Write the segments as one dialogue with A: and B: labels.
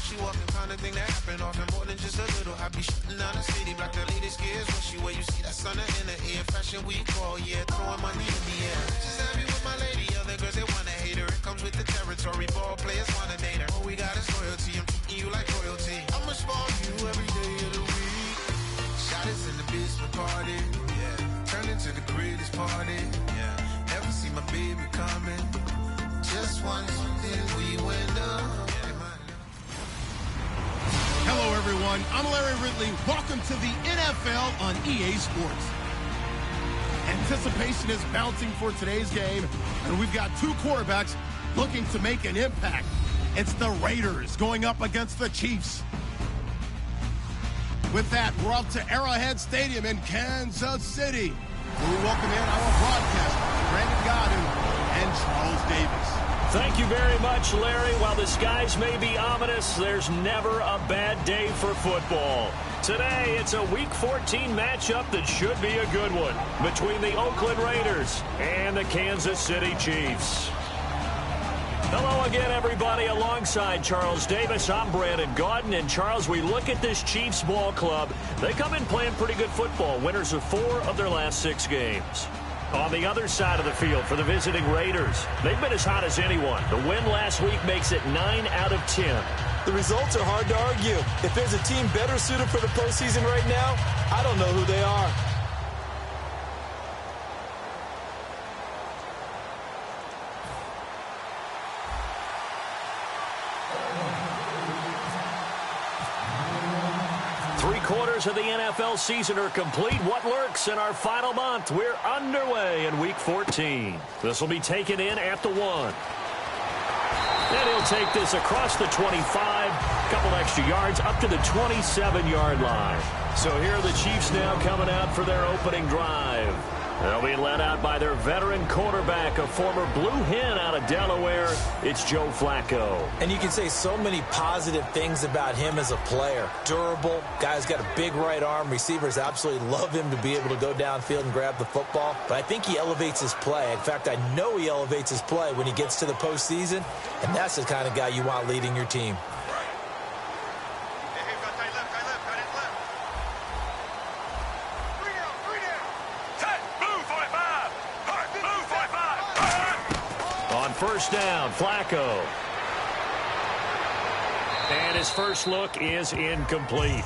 A: she walking, kind of thing that happen often more than just a little. I be shutting down the city, block the latest gears. When she where you see that sun in the air, fashion week all year, throwing money in the air. Just happy with my lady, other girls they wanna hate her. It comes with the territory, ball players wanna date her. All we got is loyalty, I'm treating you like royalty. I'ma spoil you every day of the week. Shot is in the basement party, yeah. Turn into the greatest party, yeah. Never see my baby coming. Just once, then we went up.
B: Hello, everyone. I'm Larry Ridley. Welcome to the NFL on EA Sports. Anticipation is bouncing for today's game, and we've got two quarterbacks looking to make an impact. It's the Raiders going up against the Chiefs. With that, we're up to Arrowhead Stadium in Kansas City, where we welcome in our broadcasters, Brandon Godden and Charles Davis.
C: Thank you very much, Larry. While the skies may be ominous, there's never a bad day for football. Today, it's a Week 14 matchup that should be a good one between the Oakland Raiders and the Kansas City Chiefs. Hello again, everybody. Alongside Charles Davis, I'm Brandon Gaudin. And Charles, we look at this Chiefs ball club. They come in playing pretty good football, winners of 4 of their last 6 games. On the other side of the field for the visiting Raiders, they've been as hot as anyone. The win last week makes it 9 out of 10.
D: The results are hard to argue. If there's a team better suited for the postseason right now, I don't know who they are.
C: Of the NFL season are complete. What lurks in our final month? We're underway in Week 14. This will be taken in at the 1. And he'll take this across the 25, couple extra yards, up to the 27-yard line. So here are the Chiefs now coming out for their opening drive. They'll be led out by their veteran quarterback, a former Blue Hen out of Delaware. It's Joe Flacco.
D: And you can say so many positive things about him as a player. Durable, guy's got a big right arm. Receivers absolutely love him to be able to go downfield and grab the football. But I think he elevates his play. In fact, I know he elevates his play when he gets to the postseason. And that's the kind of guy you want leading your team.
C: First down, Flacco. And his first look is incomplete.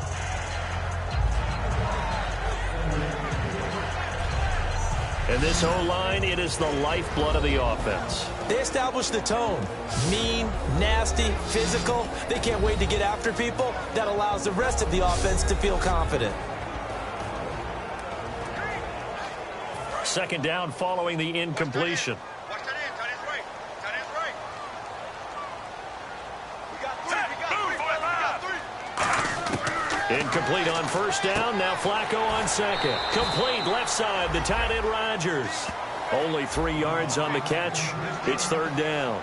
C: And this O-line, it is the lifeblood of the offense.
D: They establish the tone. Mean, nasty, physical. They can't wait to get after people. That allows the rest of the offense to feel confident.
C: Second down following the incompletion. Incomplete on first down. Now Flacco on second. Complete left side. The tight end Rodgers. Only 3 yards on the catch. It's third down.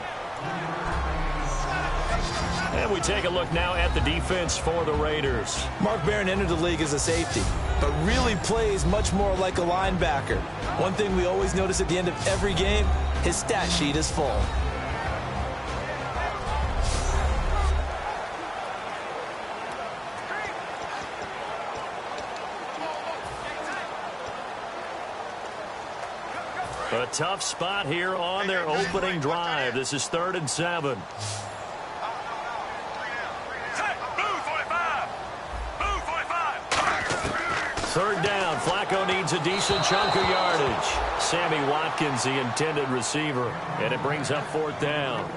C: And we take a look now at the defense for the Raiders.
D: Mark Barron entered the league as a safety, but really plays much more like a linebacker. One thing we always notice at the end of every game, his stat sheet is full.
C: A tough spot here on their opening drive. This is 3rd and 7. Third down. Flacco needs a decent chunk of yardage. Sammy Watkins, the intended receiver, and it brings up 4th down.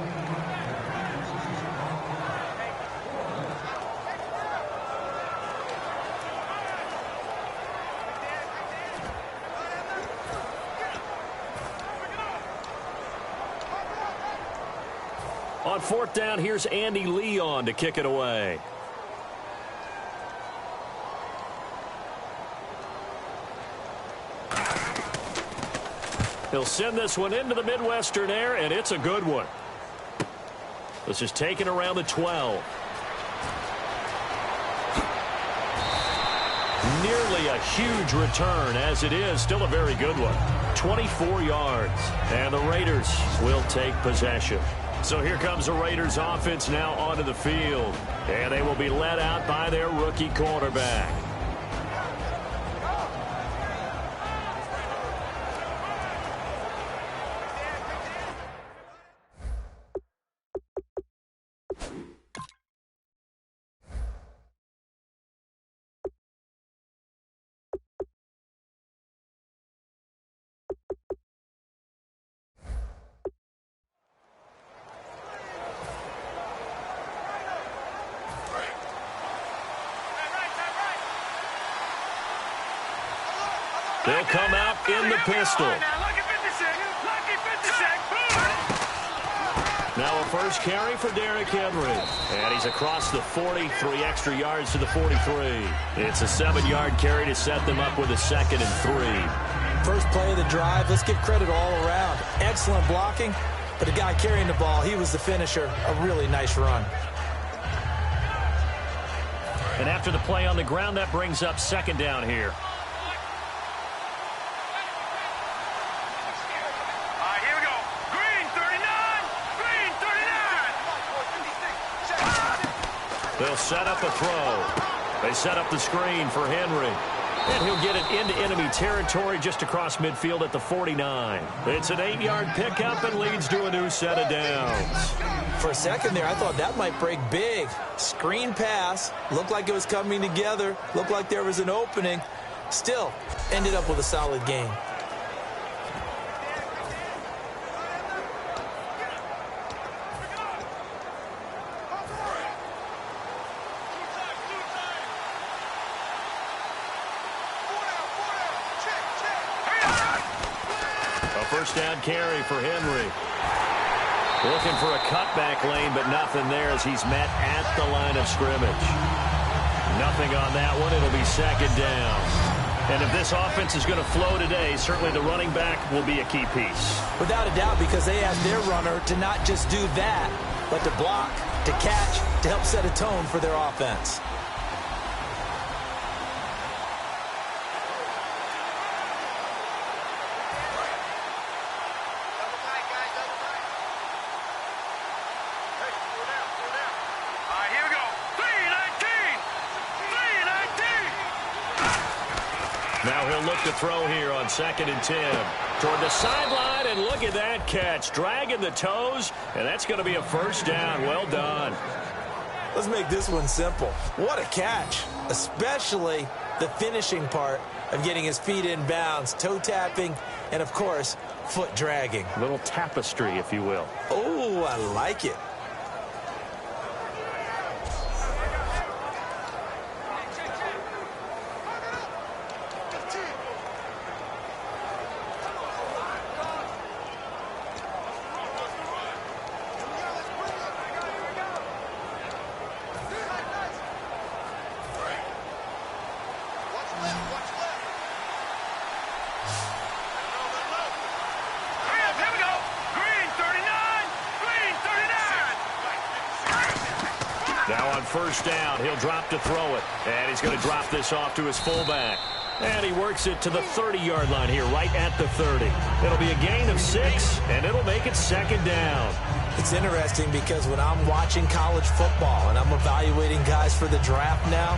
C: On 4th down, here's Andy Leon to kick it away. He'll send this one into the Midwestern air, and it's a good one. This is taken around the 12. Nearly a huge return, as it is still a very good one. 24 yards, and the Raiders will take possession. So here comes the Raiders offense now onto the field. And they will be led out by their rookie quarterback. They'll come out in the pistol. Now a first carry for Derrick Henry. And he's across the 40, 3 extra yards to the 43. It's a 7-yard carry to set them up with a 2nd and 3.
D: First play of the drive, let's give credit all around. Excellent blocking, but the guy carrying the ball, he was the finisher. A really nice run.
C: And after the play on the ground, that brings up 2nd down here. They'll set up a throw. They set up the screen for Henry. And he'll get it into enemy territory just across midfield at the 49. It's an 8-yard pickup and leads to a new set of downs.
D: For a second there, I thought that might break big. Screen pass. Looked like it was coming together. Looked like there was an opening. Still, ended up with a solid game.
C: First down carry for Henry. Looking for a cutback lane, but nothing there as he's met at the line of scrimmage. Nothing on that one. It'll be 2nd down. And if this offense is going to flow today, certainly the running back will be a key piece.
D: Without a doubt, because they asked their runner to not just do that, but to block, to catch, to help set a tone for their offense.
C: Now he'll look to throw here on 2nd and 10. Toward the sideline, and look at that catch. Dragging the toes, and that's going to be a first down. Well done.
D: Let's make this one simple. What a catch, especially the finishing part of getting his feet in bounds, toe tapping, and, of course, foot dragging.
C: A little tapestry, if you will.
D: Oh, I like it.
C: Now on first down, he'll drop to throw it. And he's going to drop this off to his fullback. And he works it to the 30-yard line here, right at the 30. It'll be a gain of 6, and it'll make it 2nd down.
D: It's interesting because when I'm watching college football and I'm evaluating guys for the draft now,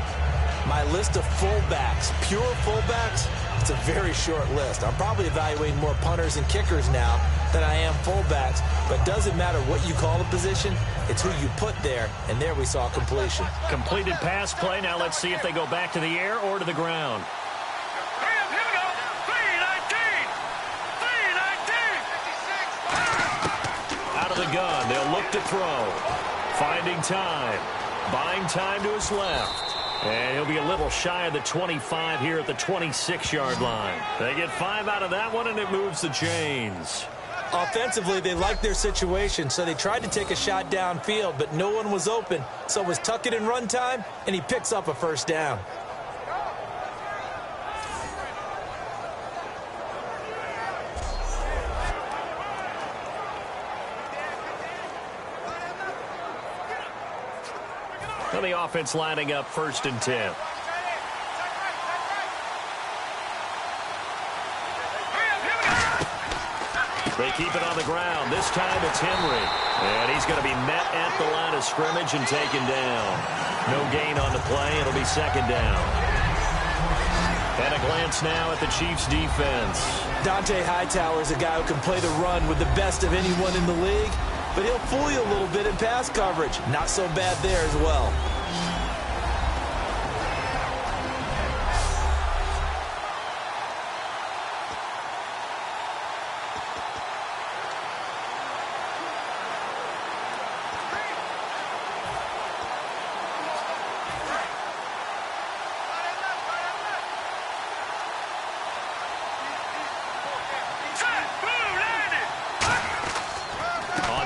D: my list of fullbacks, pure fullbacks, it's a very short list. I'm probably evaluating more punters and kickers now than I am fullbacks, but it doesn't matter what you call the position, it's who you put there, and there we saw completion.
C: Completed pass play. Now let's see if they go back to the air or to the ground. Out of the gun, they'll look to throw. Finding time. Buying time to his left. And he'll be a little shy of the 25 here at the 26-yard line. They get 5 out of that one, and it moves the chains.
D: Offensively, they liked their situation, so they tried to take a shot downfield, but no one was open. So it was tuck it and run time, and he picks up a first down.
C: Now the offense lining up 1st and 10. They keep it on the ground. This time it's Henry. And he's going to be met at the line of scrimmage and taken down. No gain on the play. It'll be second down. And a glance now at the Chiefs' defense.
D: Dante Hightower is a guy who can play the run with the best of anyone in the league, but he'll fool you a little bit in pass coverage. Not so bad there as well.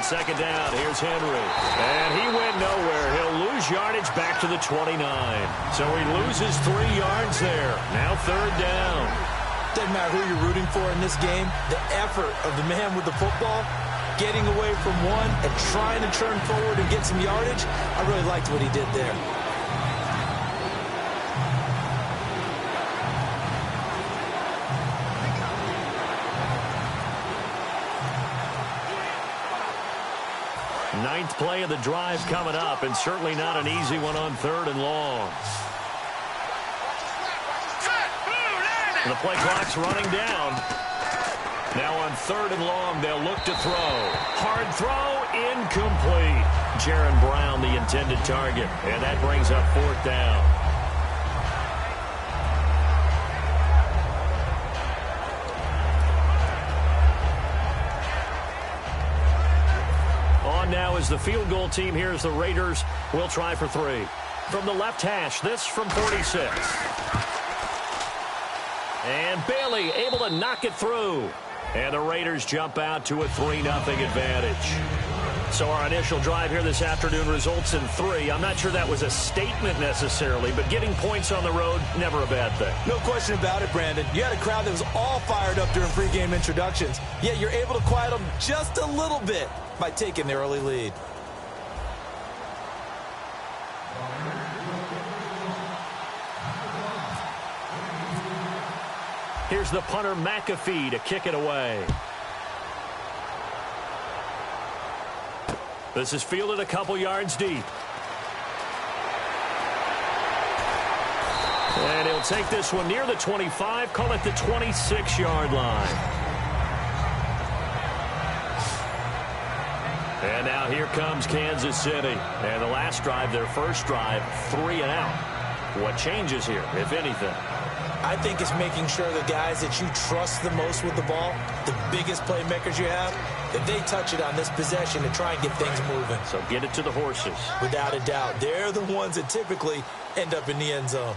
C: Second down, here's Henry. And he went nowhere. He'll lose yardage back to the 29. So he loses 3 yards there. Now third down.
D: Doesn't matter who you're rooting for in this game. The effort of the man with the football, getting away from one and trying to turn forward and get some yardage, I really liked what he did there.
C: Ninth play of the drive coming up, and certainly not an easy one on third and long. The play clock's running down. Now on third and long, they'll look to throw. Hard throw, incomplete. Jaron Brown, the intended target, and that brings up fourth down. Now is the field goal team. Here's the Raiders. Will try for 3. From the left hash, this from 46. And Bailey able to knock it through. And the Raiders jump out to a 3-0 advantage. So our initial drive here this afternoon results in 3. I'm not sure that was a statement necessarily, but getting points on the road, never a bad thing.
D: No question about it, Brandon. You had a crowd that was all fired up during pregame introductions, yet you're able to quiet them just a little bit by taking the early lead.
C: Here's the punter McAfee to kick it away. This is fielded a couple yards deep. And he'll take this one near the 25, call it the 26-yard line. And now here comes Kansas City. And the last drive, their first drive, 3 and out. What changes here, if anything?
D: I think it's making sure the guys that you trust the most with the ball, the biggest playmakers you have, that they touch it on this possession to try and get things moving.
C: So get it to the horses.
D: Without a doubt. They're the ones that typically end up in the end zone.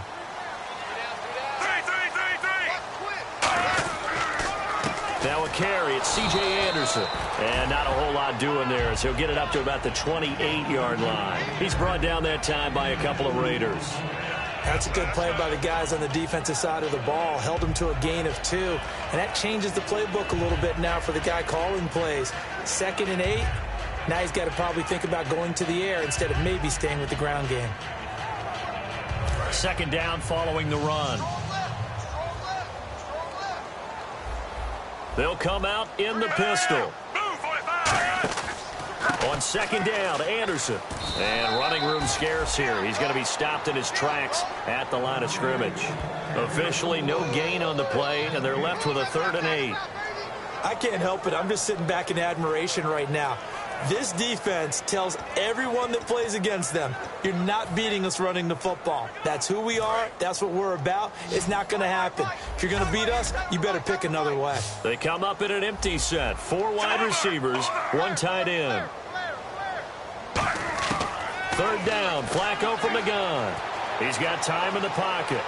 C: Now a carry, it's C.J. Anderson. And not a whole lot doing there as he'll get it up to about the 28-yard line. He's brought down that time by a couple of Raiders.
D: That's a good play by the guys on the defensive side of the ball. Held him to a gain of 2. And that changes the playbook a little bit now for the guy calling plays. 2nd and 8. Now he's got to probably think about going to the air instead of maybe staying with the ground game.
C: Second down following the run. They'll come out in the pistol. On second down, Anderson. And running room scarce here. He's going to be stopped in his tracks at the line of scrimmage. Officially no gain on the play, and they're left with a 3rd and 8.
D: I can't help it. I'm just sitting back in admiration right now. This defense tells everyone that plays against them, you're not beating us running the football. That's who we are. That's what we're about. It's not going to happen. If you're going to beat us, you better pick another way.
C: They come up in an empty set. 4 wide receivers, 1 tight end. 3rd down, Flacco from the gun. He's got time in the pocket.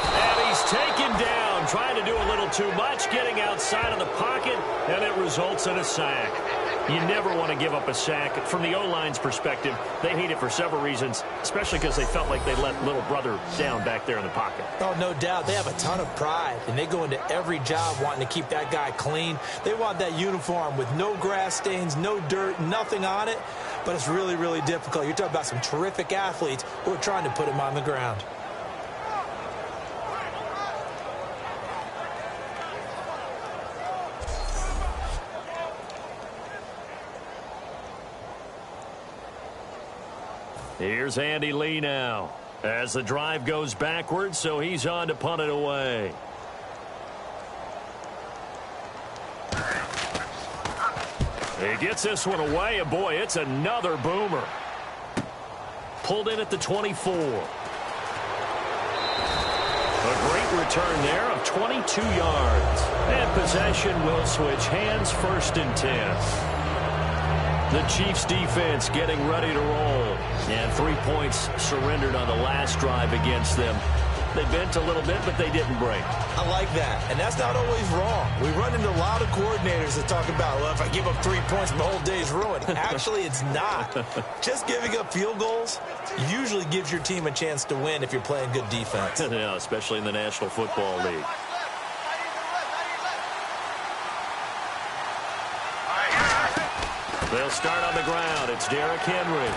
C: And he's taken down, trying to do a little too much, getting outside of the pocket, and it results in a sack. You never want to give up a sack. From the O-line's perspective, they hate it for several reasons, especially because they felt like they let little brother down back there in the pocket.
D: Oh, no doubt. They have a ton of pride, and they go into every job wanting to keep that guy clean. They want that uniform with no grass stains, no dirt, nothing on it, but it's really, really difficult. You're talking about some terrific athletes who are trying to put him on the ground.
C: Here's Andy Lee now. As the drive goes backwards, so he's on to punt it away. He gets this one away, and boy, it's another boomer. Pulled in at the 24. A great return there of 22 yards. And possession will switch hands, 1st and 10. The Chiefs defense getting ready to roll. And 3 points surrendered on the last drive against them. They bent a little bit, but they didn't break.
D: I like that. And that's not always wrong. We run into a lot of coordinators that talk about, well, if I give up 3 points, my whole day's ruined. Actually, it's not. Just giving up field goals usually gives your team a chance to win if you're playing good defense.
C: Yeah, especially in the National Football League. They'll start on the ground. It's Derrick Henry.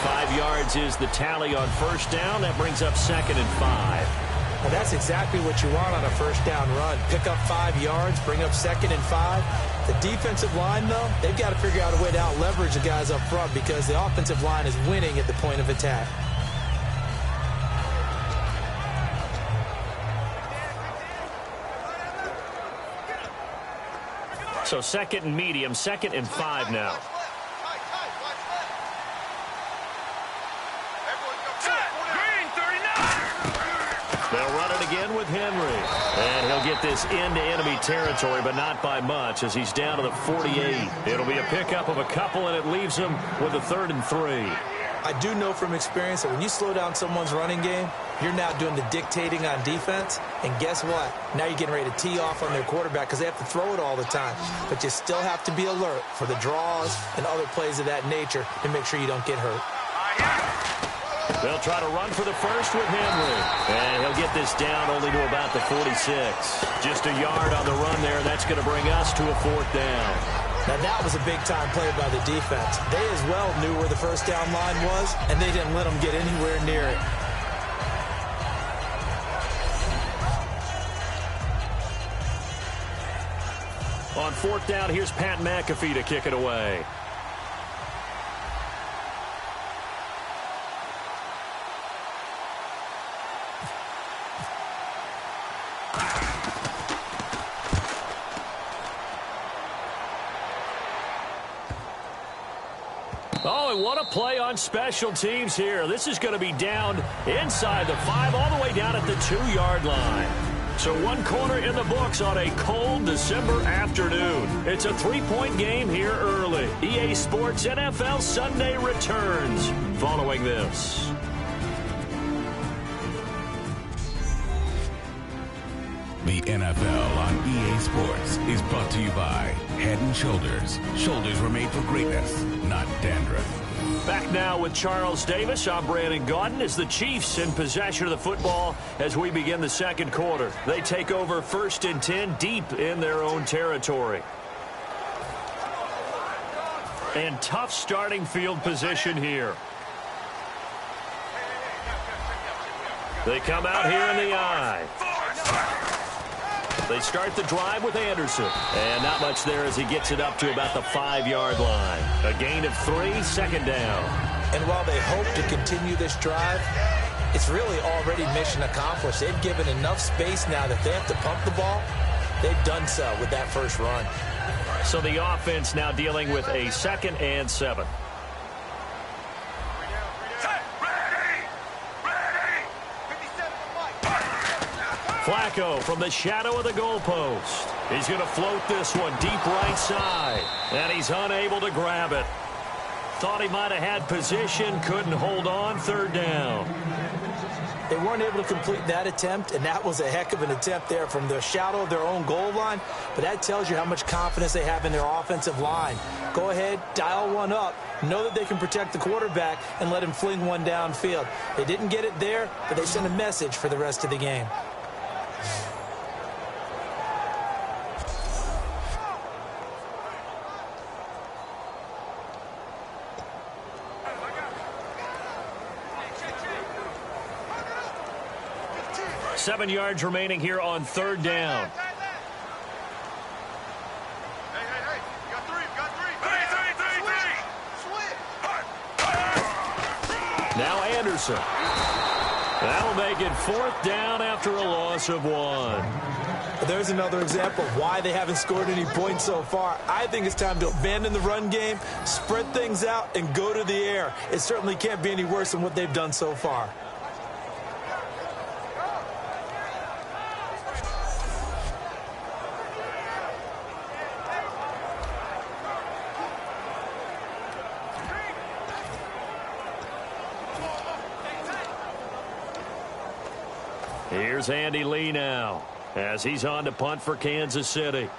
C: 5 yards is the tally on 1st down. That brings up 2nd and 5.
D: Well, that's exactly what you want on a 1st down run. Pick up 5 yards, bring up 2nd and 5. The defensive line, though, they've got to figure out a way to out-leverage the guys up front because the offensive line is winning at the point of attack.
C: So 2nd and medium, 2nd and 5 now. They'll run it again with Henry. And he'll get this into enemy territory, but not by much as he's down to the 48. It'll be a pickup of a couple, and it leaves him with a 3rd and 3.
D: I do know from experience that when you slow down someone's running game, you're now doing the dictating on defense. And guess what? Now you're getting ready to tee off on their quarterback because they have to throw it all the time. But you still have to be alert for the draws and other plays of that nature to make sure you don't get hurt.
C: They'll try to run for the first with Henry. And he'll get this down only to about the 46. Just a yard on the run there. That's going to bring us to a 4th down.
D: Now, that was a big-time play by the defense. They as well knew where the 1st down line was, and they didn't let them get anywhere near it.
C: On 4th down, here's Pat McAfee to kick it away. Oh, and what a play on special teams here. This is going to be down inside the 5, all the way down at the 2-yard line. So 1 quarter in the books on a cold December afternoon. It's a 3-point game here early. EA Sports NFL Sunday returns following this.
E: The NFL on EA Sports is brought to you by Head & Shoulders. Shoulders were made for greatness, not dandruff.
C: Back now with Charles Davis. I'm Brandon Gaudin as the Chiefs in possession of the football as we begin the 2nd quarter. They take over 1st and 10 deep in their own territory. And tough starting field position here. They come out here in the eye. They start the drive with Anderson. And not much there as he gets it up to about the 5-yard line. A gain of 3, 2nd down.
D: And while they hope to continue this drive, it's really already mission accomplished. They've given enough space now that they have to pump the ball. They've done so with that first run.
C: So the offense now dealing with a 2nd and 7. Flacco from the shadow of the goalpost. He's going to float this one deep right side. And he's unable to grab it. Thought he might have had position, couldn't hold on, 3rd down.
D: They weren't able to complete that attempt, and that was a heck of an attempt there from the shadow of their own goal line. But that tells you how much confidence they have in their offensive line. Go ahead, dial one up. Know that they can protect the quarterback and let him fling one downfield. They didn't get it there, but they sent a message for the rest of the game.
C: Seven yards remaining here on 3rd down. Anderson. That'll make it 4th down after a loss of 1.
D: There's another example of why they haven't scored any points so far. I think it's time to abandon the run game, spread things out, and go to the air. It certainly can't be any worse than what they've done so far.
C: Here's Andy Lee now as he's on to punt for Kansas City.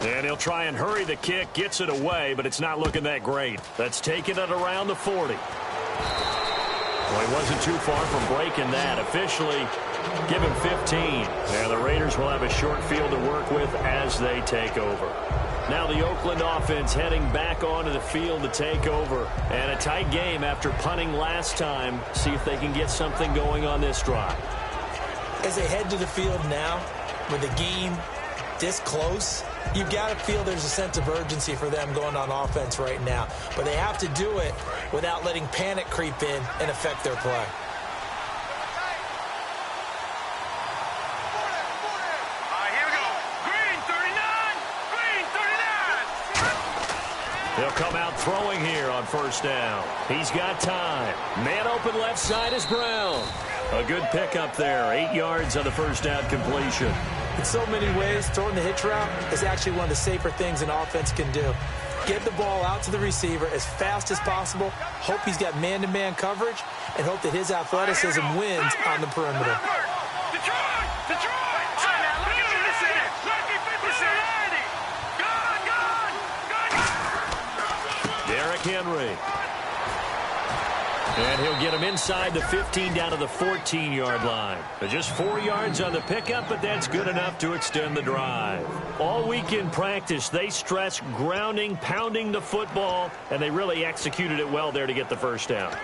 C: And he'll try and hurry the kick, gets it away, but it's not looking that great. That's taking it around the 40. Well, he wasn't too far from breaking that. Officially, give him 15. And the Raiders will have a short field to work with as they take over. Now the Oakland offense heading back onto the field to take over. And a tight game after punting last time. See if they can get something going on this drive.
D: As they head to the field now, with the game this close, you've got to feel there's a sense of urgency for them going on offense right now. But they have to do it without letting panic creep in and affect their play.
C: He'll come out throwing here on 1st down. He's got time. Man open left side is Brown. A good pickup there. 8 yards on the 1st down completion.
D: In so many ways, throwing the hitch route is actually one of the safer things an offense can do. Get the ball out to the receiver as fast as possible, hope he's got man-to-man coverage, and hope that his athleticism wins on the perimeter.
C: Derrick Henry. And he'll get him inside the 15 down to the 14-yard line. Just 4 yards on the pickup, but that's good enough to extend the drive. All week in practice, they stress grounding, pounding the football, and they really executed it well there to get the 1st down.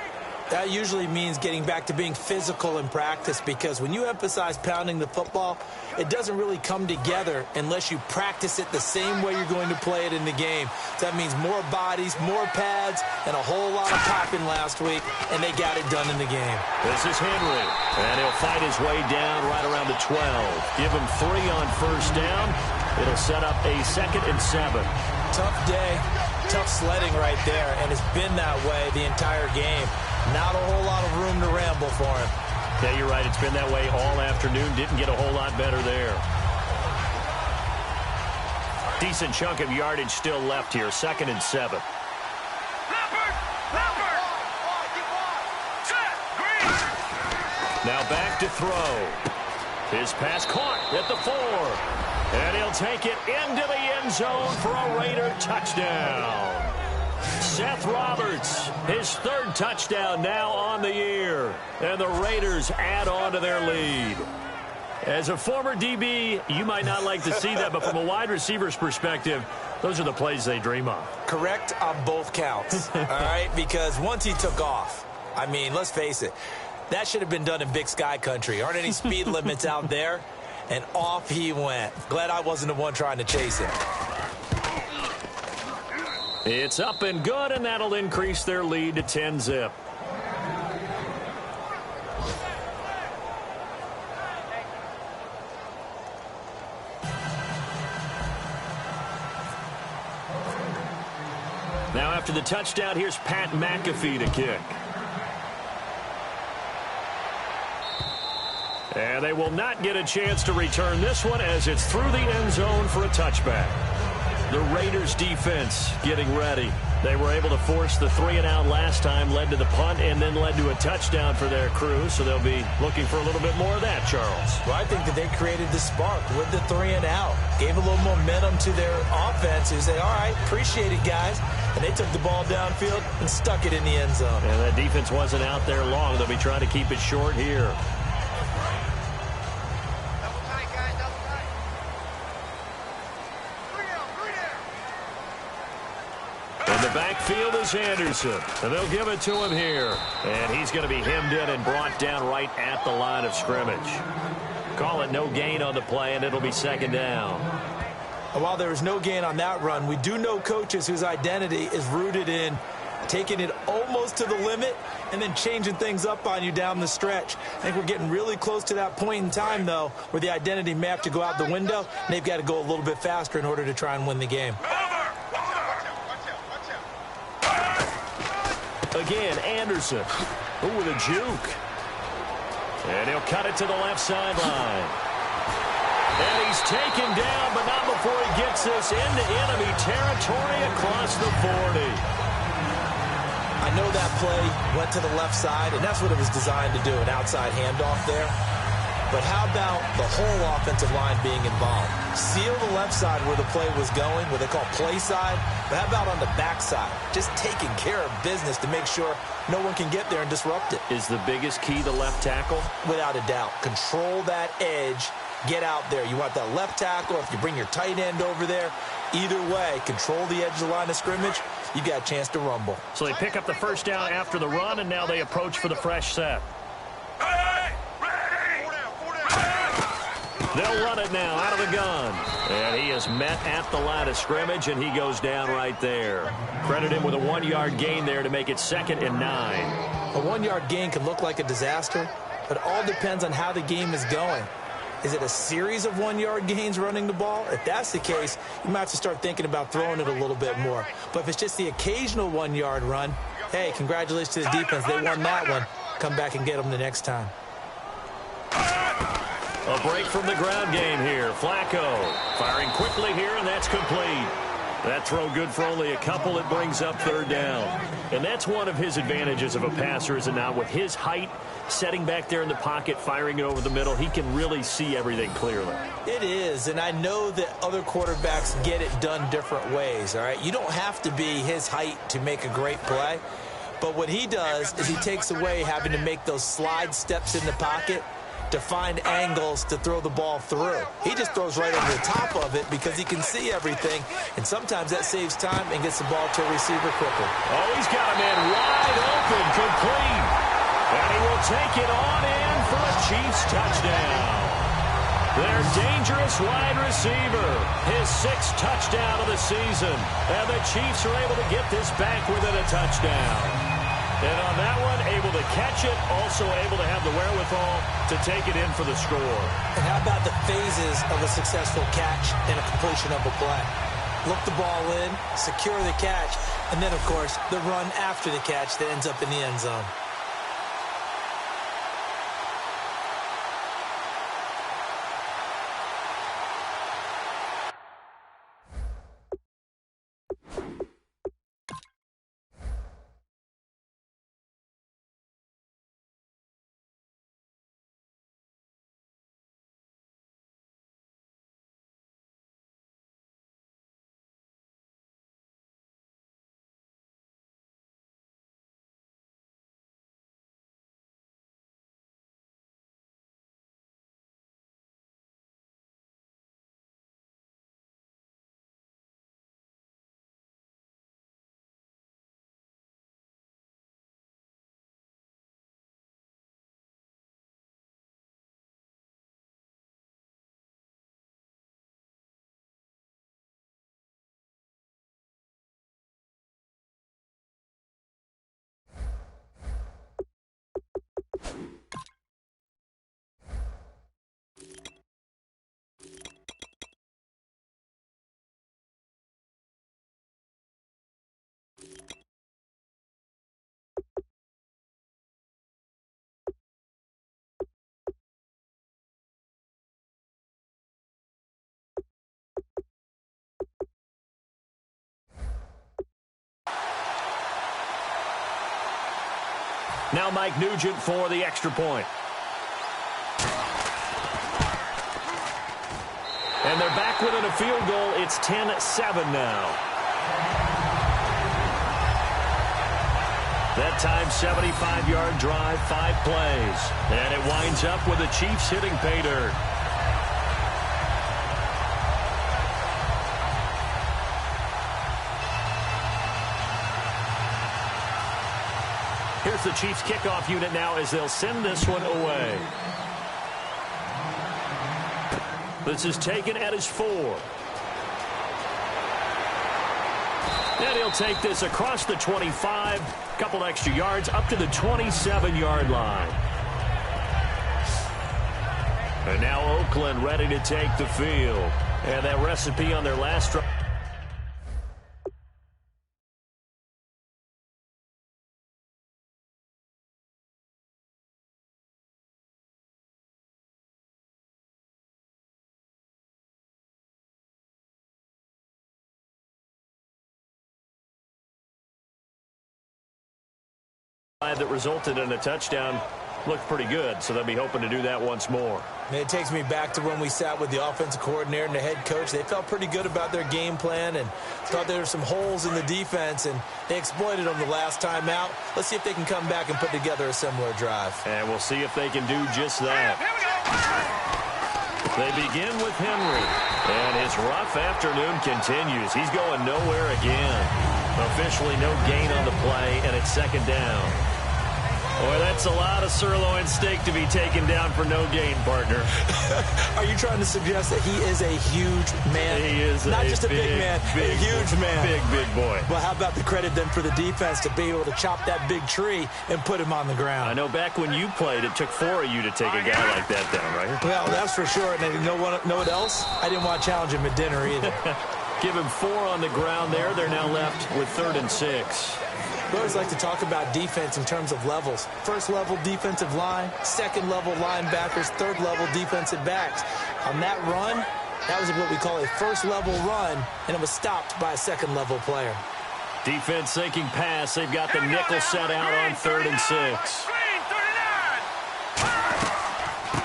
D: That usually means getting back to being physical in practice, because when you emphasize pounding the football, it doesn't really come together unless you practice it the same way you're going to play it in the game. So that means more bodies, more pads, and a whole lot of popping last week, and they got it done in the game.
C: This is Henry, and he'll fight his way down right around the 12. Give him 3 on 1st down. It'll set up a 2nd and 7.
D: Tough day, tough sledding right there, and it's been that way the entire game. Not a whole lot of room to ramble for him.
C: Yeah, you're right. It's been that way all afternoon. Didn't get a whole lot better there. Decent chunk of yardage still left here. 2nd and 7. Now back to throw. His pass caught at the 4. And he'll take it into the end zone for a Raider touchdown. Seth Roberts, his 3rd touchdown now on the year. And the Raiders add on to their lead. As a former DB, you might not like to see that, but from a wide receiver's perspective, those are the plays they dream of.
D: Correct on both counts, all right? Because once he took off, I mean, let's face it, that should have been done in Big Sky country. Aren't any speed limits out there? And off he went. Glad I wasn't the one trying to chase him.
C: It's up and good, and that'll increase their lead to 10-zip. Now after the touchdown, here's Pat McAfee to kick. And they will not get a chance to return this one as it's through the end zone for a touchback. The Raiders defense getting ready. They were able to force the 3-and-out last time, led to the punt, and then led to a touchdown for their crew. So they'll be looking for a little bit more of that, Charles.
D: Well, I think that they created the spark with the 3-and-out. Gave a little momentum to their offense who said, all right, appreciate it, guys. And they took the ball downfield and stuck it in the end zone.
C: And that defense wasn't out there long. They'll be trying to keep it short here. In the backfield is Anderson, and they'll give it to him here. And he's going to be hemmed in and brought down right at the line of scrimmage. Call it no gain on the play, and it'll be 2nd down.
D: And while there was no gain on that run, we do know coaches whose identity is rooted in taking it almost to the limit and then changing things up on you down the stretch. I think we're getting really close to that point in time, though, where the identity may have to go out the window, and they've got to go a little bit faster in order to try and win the game.
C: Again, Anderson. Ooh, with a juke. And he'll cut it to the left sideline. And he's taken down, but not before he gets this into enemy territory across the 40.
D: I know that play went to the left side, and that's what it was designed to do, an outside handoff there. But how about the whole offensive line being involved? Seal the left side where the play was going, what they call play side. But how about on the back side? Just taking care of business to make sure no one can get there and disrupt it.
C: Is the biggest key the left tackle?
D: Without a doubt. Control that edge. Get out there. You want that left tackle. If you bring your tight end over there, either way, control the edge of the line of scrimmage. You got a chance to rumble.
C: So they pick up the first down after the run, and now they approach for the fresh set. They'll run it now out of the gun. And he is met at the line of scrimmage, and he goes down right there. Credit him with a 1-yard gain there to make it 2nd and 9.
D: A 1-yard gain can look like a disaster, but it all depends on how the game is going. Is it a series of 1-yard gains running the ball? If that's the case, you might have to start thinking about throwing it a little bit more. But if it's just the occasional 1-yard run, hey, congratulations to the defense. They won that one. Come back and get them the next time.
C: A break from the ground game here. Flacco firing quickly here, and that's complete. That throw good for only a couple. It brings up 3rd down. And that's one of his advantages of a passer, is it not? With his height, setting back there in the pocket, firing it over the middle, he can really see everything clearly.
D: It is, and I know that other quarterbacks get it done different ways, all right? You don't have to be his height to make a great play. But what he does is he takes away having to make those slide steps in the pocket to find angles to throw the ball through. He just throws right over the top of it because he can see everything, and sometimes that saves time and gets the ball to a receiver quicker.
C: Oh, he's got a man wide open, complete. And he will take it on in for a Chiefs touchdown. Their dangerous wide receiver, his 6th touchdown of the season. And the Chiefs are able to get this back within a touchdown. And on that one, able to catch it, also able to have the wherewithal to take it in for the score.
D: And how about the phases of a successful catch and a completion of a play? Look the ball in, secure the catch, and then, of course, the run after the catch that ends up in the end zone.
C: Now Mike Nugent for the extra point. And they're back within a field goal. It's 10-7 now. That time, 75-yard drive, 5 plays. And it winds up with the Chiefs hitting pay dirt. Here's the Chiefs kickoff unit now as they'll send this one away. This is taken at his 4. And he'll take this across the 25, a couple extra yards up to the 27-yard line. And now Oakland ready to take the field. And that recipe on their last drive. That resulted in a touchdown looked pretty good, so they'll be hoping to do that once more.
D: And it takes me back to when we sat with the offensive coordinator and the head coach. They felt pretty good about their game plan and thought there were some holes in the defense, and they exploited them the last time out. Let's see if they can come back and put together a similar drive.
C: And we'll see if they can do just that. They begin with Henry, and his rough afternoon continues. He's going nowhere again. Officially no gain on the play, and it's second down. Boy, that's a lot of sirloin steak to be taken down for no gain, partner.
D: Are you trying to suggest that he is a huge man?
C: He is
D: not just a big man, a huge man.
C: Big boy.
D: Well, how about the credit then for the defense to be able to chop that big tree and put him on the ground?
C: I know back when you played, it took 4 of you to take a guy like that down, right?
D: Well, that's for sure. And you know what else? I didn't want to challenge him at dinner either.
C: Give him 4 on the ground there. They're now left with 3rd and 6.
D: We always like to talk about defense in terms of levels. First level defensive line, second level linebackers, third level defensive backs. On that run, that was what we call a first level run, and it was stopped by a second level player.
C: Defense thinking pass. They've got the nickel set out on 3rd and 6.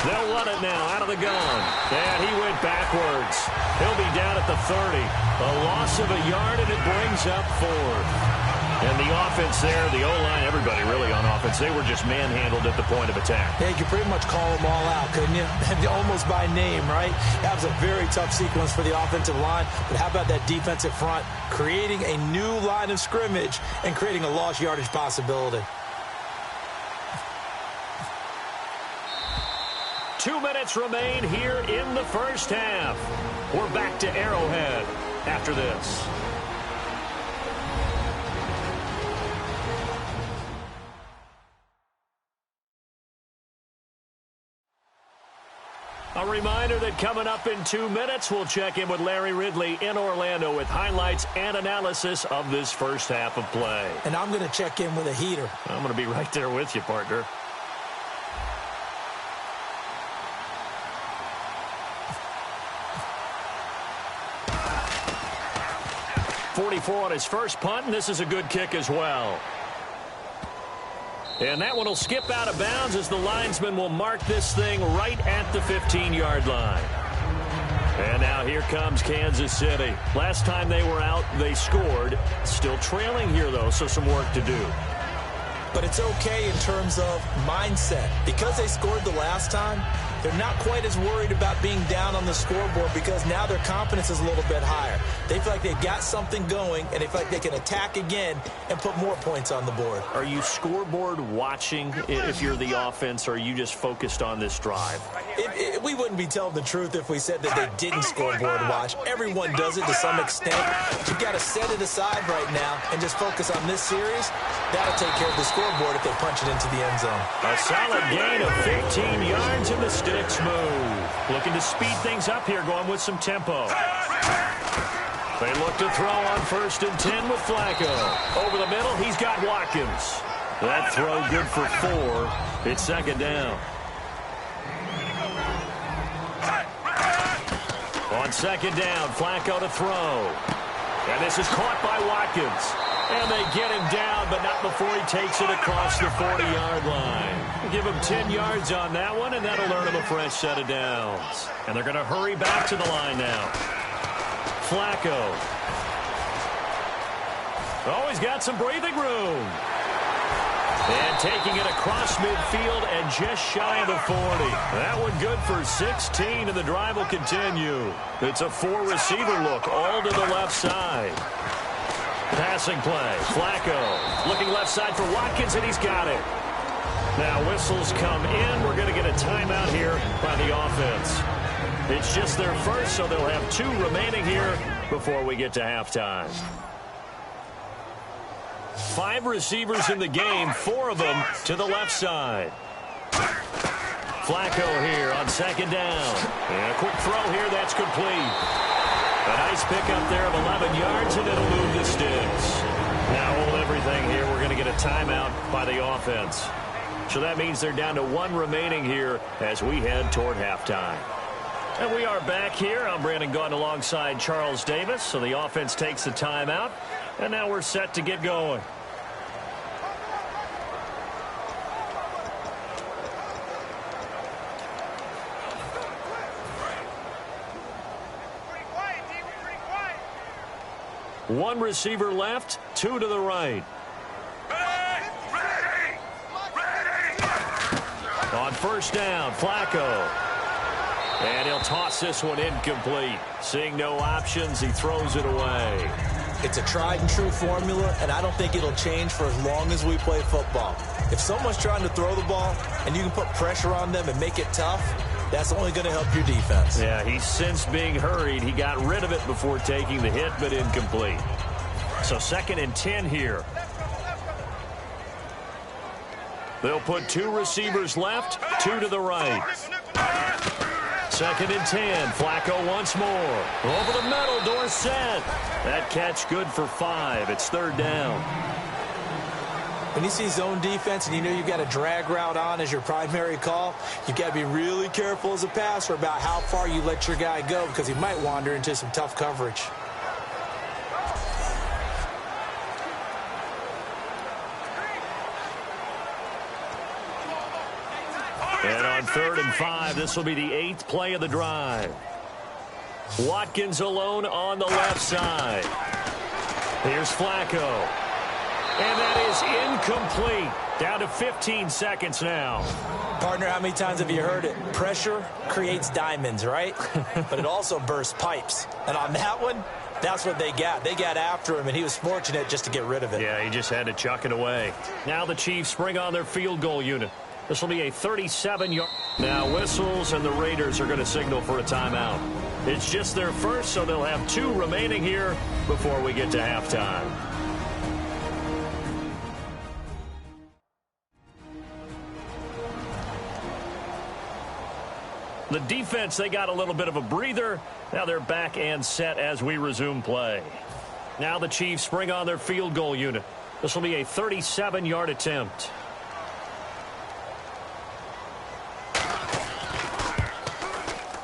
C: They'll run it now out of the gun. And he went backwards. He'll be down at the 30. A loss of a yard, and it brings up 4th. And the offense there, the O-line, everybody really on offense, they were just manhandled at the point of attack.
D: Yeah, you could pretty much call them all out, couldn't you? Almost by name, right? That was a very tough sequence for the offensive line. But how about that defensive front creating a new line of scrimmage and creating a lost yardage possibility?
C: 2 minutes remain here in the first half. We're back to Arrowhead after this. A reminder that coming up in 2 minutes, we'll check in with Larry Ridley in Orlando with highlights and analysis of this first half of play.
D: And I'm going to check in with a heater.
C: I'm going to be right there with you, partner. .44 on his first punt, and this is a good kick as well. And that one will skip out of bounds as the linesman will mark this thing right at the 15-yard line. And now here comes Kansas City. Last time they were out, they scored. Still trailing here, though, so some work to do.
D: But it's okay in terms of mindset. Because they scored the last time, they're not quite as worried about being down on the scoreboard because now their confidence is a little bit higher. They feel like they've got something going, and they feel like they can attack again and put more points on the board.
C: Are you scoreboard watching if you're the offense, or are you just focused on this drive?
D: We wouldn't be telling the truth if we said that they didn't scoreboard watch. Everyone does it to some extent. But you've got to set it aside right now and just focus on this series. That'll take care of the scoreboard if they punch it into the end zone.
C: A solid gain of 15 yards in the sticks move. Looking to speed things up here, going with some tempo. They look to throw on 1st and 10 with Flacco. Over the middle, he's got Watkins. That throw good for 4. It's second down. On second down, Flacco to throw. And this is caught by Watkins. And they get him down, but not before he takes it across the 40-yard line. Give him 10 yards on that one, and that'll earn him a fresh set of downs. And they're going to hurry back to the line now. Flacco. Oh, he's got some breathing room. And taking it across midfield and just shy of the 40. That one good for 16, and the drive will continue. It's a 4-receiver look, all to the left side. Passing play. Flacco looking left side for Watkins, and he's got it. Now whistles come in. We're going to get a timeout here by the offense. It's just their first, so they'll have 2 remaining here before we get to halftime. 5 receivers in the game, 4 of them to the left side. Flacco here on second down. And a quick throw here, that's complete. A nice pickup there of 11 yards, and it'll move the sticks. Now hold everything here. We're going to get a timeout by the offense. So that means they're down to 1 remaining here as we head toward halftime. And we are back here. I'm Brandon Gaudin alongside Charles Davis. So the offense takes the timeout, and now we're set to get going. One receiver left, 2 to the right.
A: Ready!
C: On first down, Flacco. And he'll toss this one incomplete. Seeing no options, he throws it away.
D: It's a tried-and-true formula, and I don't think it'll change for as long as we play football. If someone's trying to throw the ball and you can put pressure on them and make it tough, that's only going to help your defense.
C: Yeah, he's since being hurried. He got rid of it before taking the hit, but incomplete. So 2nd and 10 here. They'll put 2 receivers left, 2 to the right. 2nd and 10. Flacco once more. Over the middle, Dorsett. That catch good for 5. It's 3rd down.
D: When you see zone defense and you know you've got a drag route on as your primary call, you've got to be really careful as a passer about how far you let your guy go because he might wander into some tough coverage.
C: And on 3rd and 5, this will be the 8th play of the drive. Watkins alone on the left side. Here's Flacco. And that is incomplete. Down to 15 seconds now.
D: Partner, how many times have you heard it? Pressure creates diamonds, right? But it also bursts pipes. And on that one, that's what they got. They got after him, and he was fortunate just to get rid of it.
C: Yeah, he just had to chuck it away. Now the Chiefs bring on their field goal unit. This will be a 37-yard. Now whistles, and the Raiders are going to signal for a timeout. It's just their first, so they'll have 2 remaining here before we get to halftime. The defense, they got a little bit of a breather. Now they're back and set as we resume play. Now the Chiefs bring on their field goal unit. This will be a 37-yard attempt.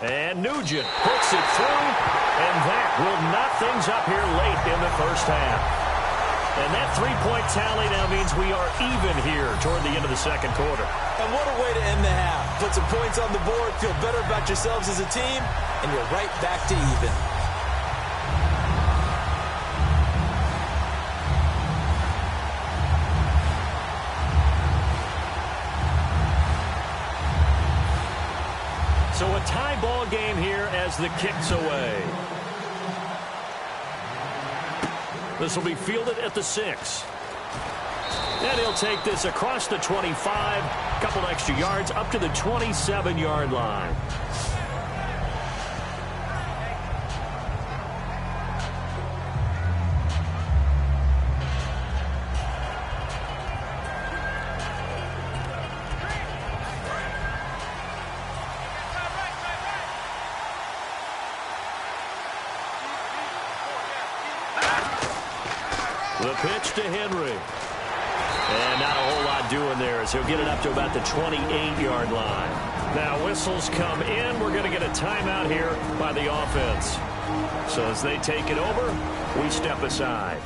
C: And Nugent puts it through, and that will knot things up here late in the first half. And that 3-point tally now means we are even here toward the end of the second quarter.
D: And what a way to end the half. Put some points on the board, feel better about yourselves as a team, and you're right back to even.
C: So a tie ball game here as the kick's away. This will be fielded at the 6. And he'll take this across the 25, a couple extra yards up to the 27-yard line. The pitch to Henry. And not a whole lot doing there as he'll get it up to about the 28-yard line. Now whistles come in. We're going to get a timeout here by the offense. So as they take it over, we step aside.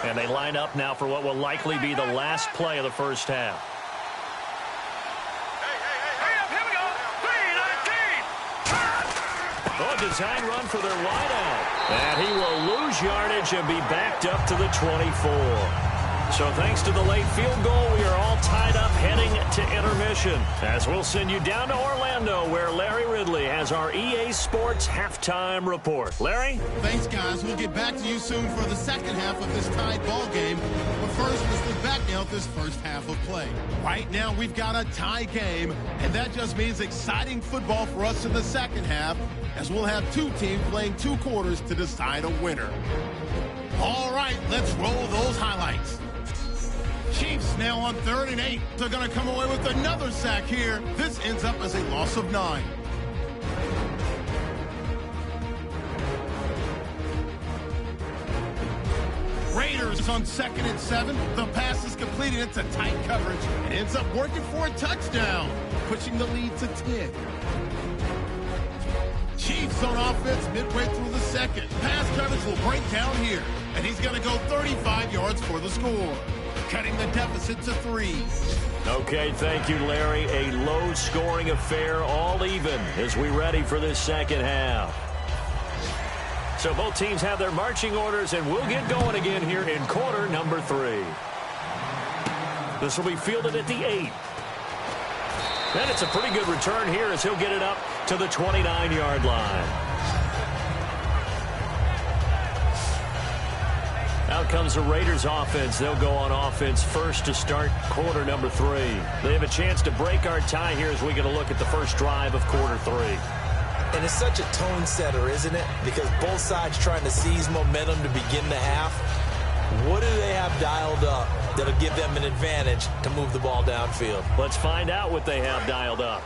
C: And they line up now for what will likely be the last play of the first half. Oh, design run for their wideout. And he will lose yardage and be backed up to the 24. So thanks to the late field goal, we are all tied up heading to intermission. As we'll send you down to Orlando, where Larry Ridley has our EA Sports halftime report. Larry?
B: Thanks, guys. We'll get back to you soon for the second half of this tied ball game. But first, let's look back now at this first half of play. Right now, we've got a tie game, and that just means exciting football for us in the second half, as we'll have two teams playing 2 quarters to decide a winner. All right, let's roll those highlights. Chiefs now on 3rd and 8. They're going to come away with another sack here. This ends up as a loss of 9. Raiders on 2nd and 7. The pass is completed into tight coverage and ends up working for a touchdown, pushing the lead to 10. Chiefs on offense midway through the second. Pass coverage will break down here, and he's going to go 35 yards for the score, cutting the deficit to 3.
C: Okay, thank you, Larry. A low-scoring affair, all even, as we ready for this second half. So both teams have their marching orders, and we'll get going again here in quarter number 3. This will be fielded at the 8. And it's a pretty good return here as he'll get it up to the 29-yard line. Out comes the Raiders offense. They'll go on offense first to start quarter number 3. They have a chance to break our tie here as we get a look at the first drive of quarter 3.
D: And it's such a tone setter, isn't it? Because both sides trying to seize momentum to begin the half. What do they have dialed up that'll give them an advantage to move the ball downfield?
C: Let's find out what they have dialed up.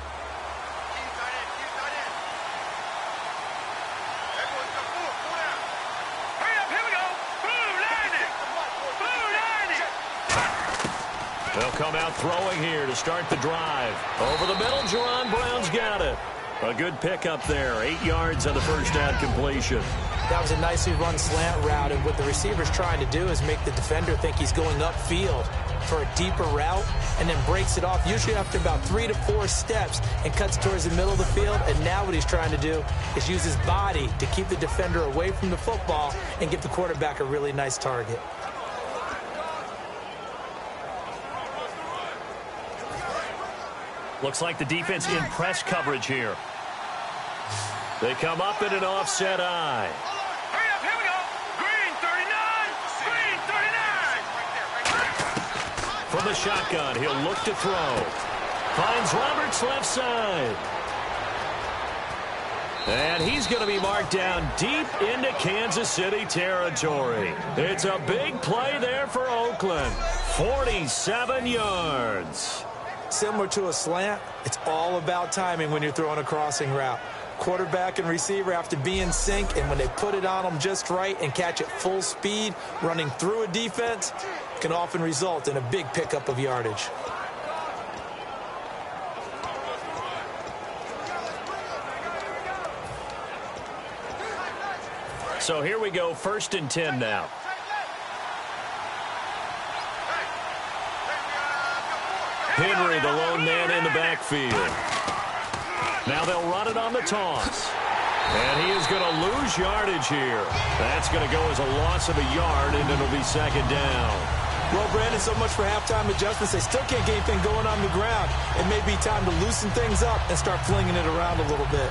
C: They'll come out throwing here to start the drive. Over the middle, Jerron Brown's got it. A good pickup there. 8 yards on the first down completion.
D: That was a nicely run slant route, and what the receiver's trying to do is make the defender think he's going upfield for a deeper route, and then breaks it off, usually after about 3 to 4 steps, and cuts towards the middle of the field. And now what he's trying to do is use his body to keep the defender away from the football and give the quarterback a really nice target.
C: Looks like the defense in press coverage here. They come up in an offset eye.
F: Hurry up, here we go. Green 39. Green 39.
C: From the shotgun, he'll look to throw. Finds Roberts left side. And he's going to be marked down deep into Kansas City territory. It's a big play there for Oakland. 47 yards.
D: Similar to a slant, it's all about timing when you're throwing a crossing route. Quarterback and receiver have to be in sync, and when they put it on them just right and catch it full speed, running through a defense, can often result in a big pickup of yardage.
C: So here we go, 1st and 10 now. Henry, the lone man in the backfield. Now they'll run it on the toss. And he is going to lose yardage here. That's going to go as a loss of a yard, and it'll be 2nd down.
D: Well, Brandon, so much for halftime adjustments. They still can't get anything going on the ground. It may be time to loosen things up and start flinging it around a little bit.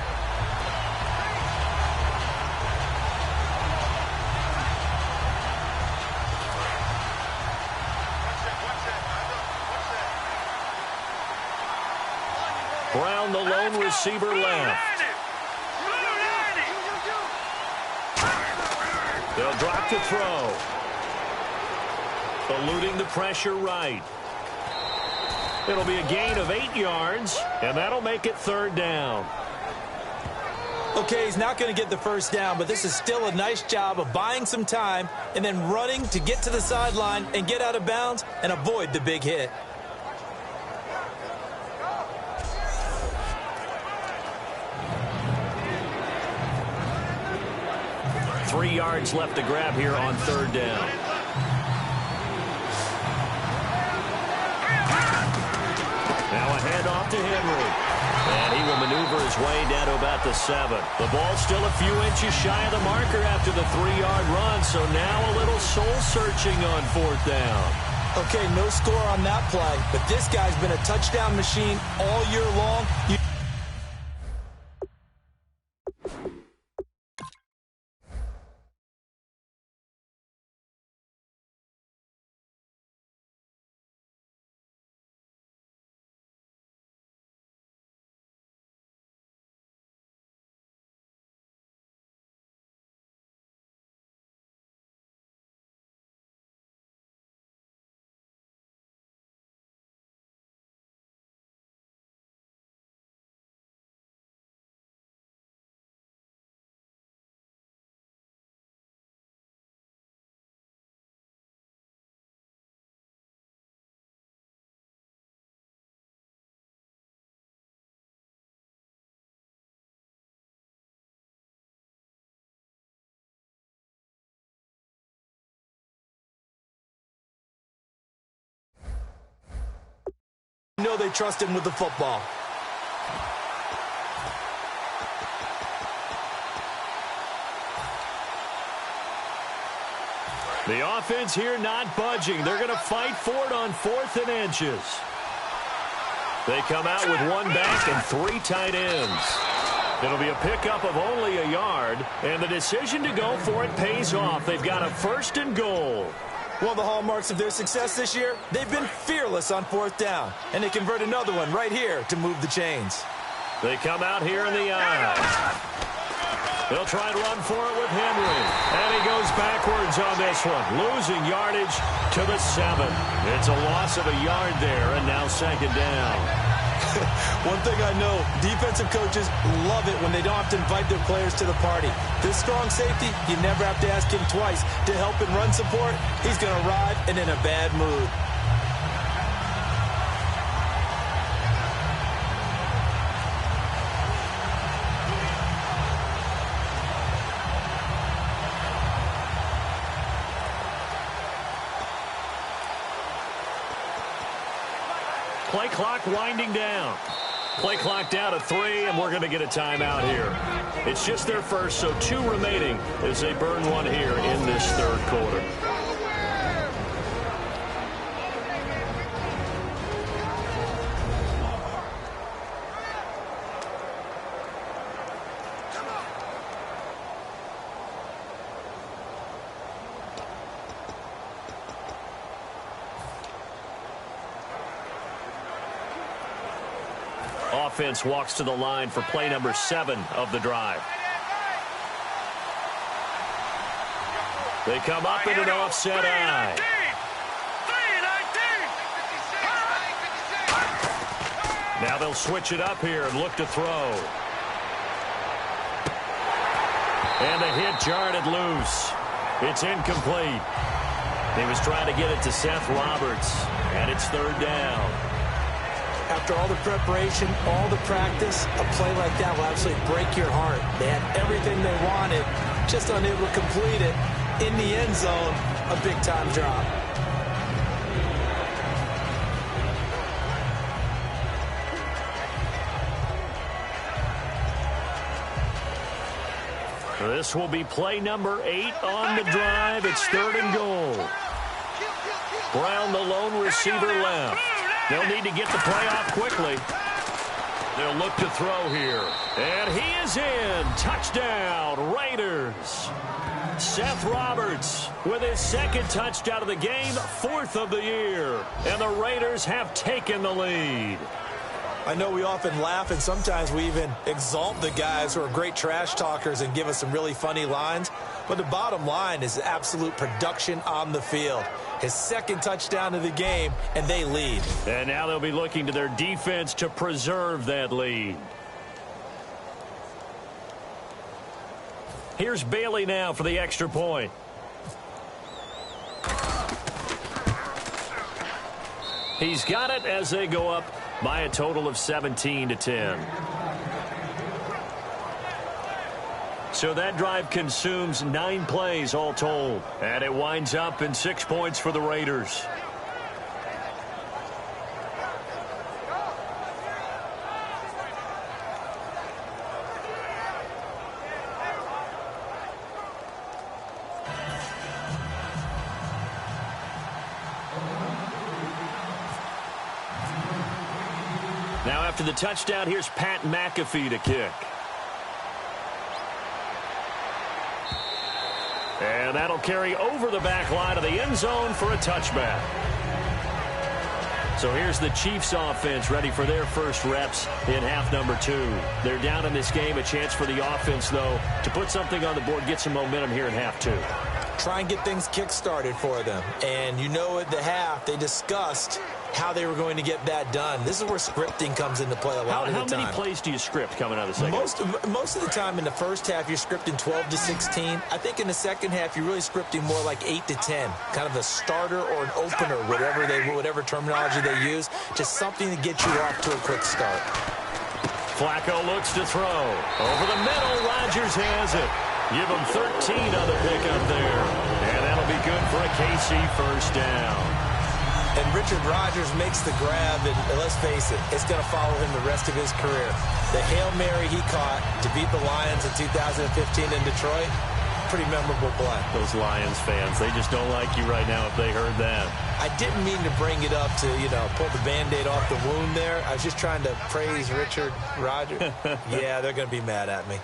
C: Brown, the lone receiver, left. They'll drop to throw. Eluding the pressure right. It'll be a gain of 8 yards, and that'll make it 3rd down.
D: Okay, he's not going to get the first down, but this is still a nice job of buying some time and then running to get to the sideline and get out of bounds and avoid the big hit.
C: Three yards left to grab here on 3rd down. Now a handoff to Henry. And he will maneuver his way down to about the 7. The ball's still a few inches shy of the marker after the 3-yard run, so now a little soul-searching on 4th down.
D: Okay, no score on that play, but this guy's been a touchdown machine all year long. You know they trust him with the football.
C: The offense here not budging. They're going to fight for it on 4th and inches. They come out with 1 back and 3 tight ends. It'll be a pickup of only a yard, and the decision to go for it pays off. They've got a 1st and goal.
D: One of the hallmarks of their success this year, they've been fearless on 4th down, and they convert another one right here to move the chains.
C: They come out here in the eye. They'll try and run for it with Henry, and he goes backwards on this one, losing yardage to the 7. It's a loss of a yard there, and now 2nd down.
D: One thing I know, defensive coaches love it when they don't have to invite their players to the party. This strong safety, you never have to ask him twice to help in run support. He's going to arrive and in a bad mood.
C: Play clock winding down. Play clock down to 3, and we're going to get a timeout here. It's just their first, so 2 remaining as they burn one here in this 3rd quarter. Offense walks to the line for play number 7 of the drive. They come up in an offset eye. Now they'll switch it up here and look to throw. And the hit jarred it loose. It's incomplete. He was trying to get it to Seth Roberts, and it's 3rd down.
D: After all the preparation, all the practice, a play like that will absolutely break your heart. They had everything they wanted, just unable to complete it. In the end zone, a big-time drop.
C: This will be play number 8 on the drive. It's 3rd and goal. Brown, the lone receiver, left. They'll need to get the play off quickly. They'll look to throw here. And he is in. Touchdown, Raiders. Seth Roberts with his 2nd touchdown of the game, 4th of the year. And the Raiders have taken the lead.
D: I know we often laugh, and sometimes we even exalt the guys who are great trash talkers and give us some really funny lines. But the bottom line is absolute production on the field. His 2nd touchdown of the game, and they lead.
C: And now they'll be looking to their defense to preserve that lead. Here's Bailey now for the extra point. He's got it as they go up by a total of 17-10. So that drive consumes 9 plays all told. And it winds up in 6 points for the Raiders. after the touchdown, here's Pat McAfee to kick. And that'll carry over the back line of the end zone for a touchback. So here's the Chiefs offense ready for their first reps in half number 2. They're down in this game. A chance for the offense, though, to put something on the board, get some momentum here in half 2.
D: Try and get things kick-started for them. And you know at the half, they discussed how they were going to get that done. This is where scripting comes into play a lot of the time.
C: How many plays do you script coming out of the second?
D: Most of the time in the first half, you're scripting 12 to 16. I think in the second half, you're really scripting more like 8 to 10. Kind of a starter or an opener, whatever terminology they use. Just something to get you off to a quick start.
C: Flacco looks to throw. Over the middle, Rodgers has it. Give him 13 on the pickup there. And that'll be good for a KC first down.
D: And Richard Rodgers makes the grab, and let's face it, it's going to follow him the rest of his career. The Hail Mary he caught to beat the Lions in 2015 in Detroit, pretty memorable play.
C: Those Lions fans, they just don't like you right now if they heard that.
D: I didn't mean to bring it up to, pull the Band-Aid off the wound there. I was just trying to praise Richard Rodgers. Yeah, they're going to be mad at me.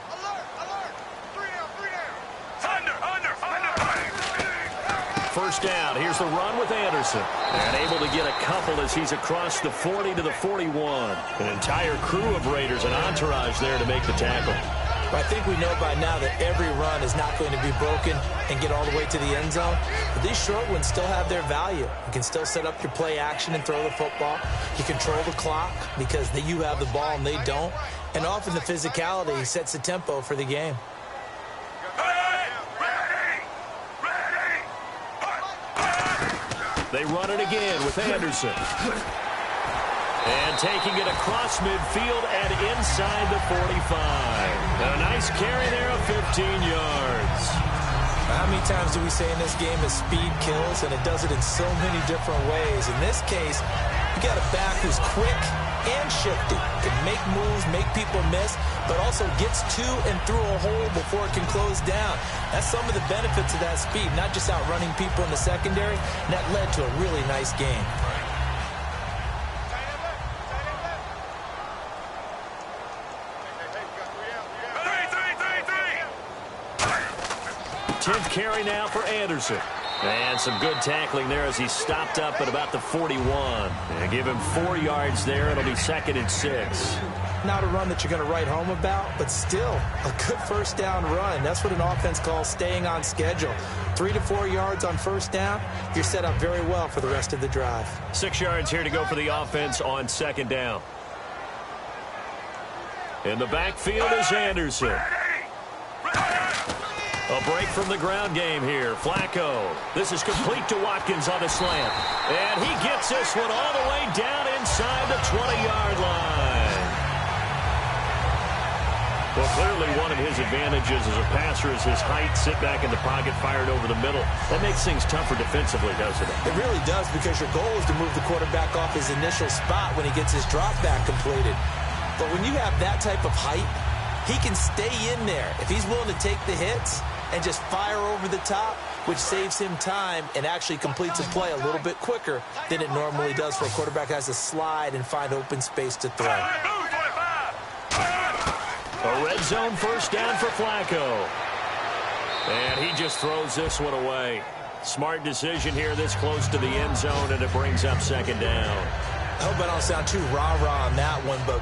C: First down. Here's the run with Anderson. And able to get a couple as he's across the 40 to the 41. An entire crew of Raiders, an entourage there to make the tackle.
D: I think we know by now that every run is not going to be broken and get all the way to the end zone. But these short ones still have their value. You can still set up your play action and throw the football. You control the clock because you have the ball and they don't. And often the physicality sets the tempo for the game.
C: They run it again with Anderson. And taking it across midfield and inside the 45. A nice carry there of 15 yards.
D: How many times do we say in this game that speed kills, and it does it in so many different ways? In this case, you got a back who's quick and shifty, can make moves, make people miss, but also gets to and through a hole before it can close down. That's some of the benefits of that speed, not just outrunning people in the secondary, and that led to a really nice game.
C: Tenth carry now for Anderson. And some good tackling there as he stopped up at about the 41. And give him 4 yards there. It'll be 2nd and 6.
D: Not a run that you're going to write home about, but still a good first down run. That's what an offense calls staying on schedule. 3 to 4 yards on first down, you're set up very well for the rest of the drive.
C: 6 yards here to go for the offense on 2nd down. In the backfield is Anderson. A break from the ground game here. Flacco. This is complete to Watkins on the slant. And he gets this one all the way down inside the 20-yard line. Well, clearly one of his advantages as a passer is his height. Sit back in the pocket, fired over the middle. That makes things tougher defensively, doesn't it?
D: It really does, because your goal is to move the quarterback off his initial spot when he gets his drop back completed. But when you have that type of height, he can stay in there if he's willing to take the hits and just fire over the top, which saves him time and actually completes a play a little bit quicker than it normally does for a quarterback who has to slide and find open space to throw.
C: A red zone first down for Flacco. And he just throws this one away. Smart decision here this close to the end zone, and it brings up 2nd down.
D: I hope I don't sound too rah-rah on that one, but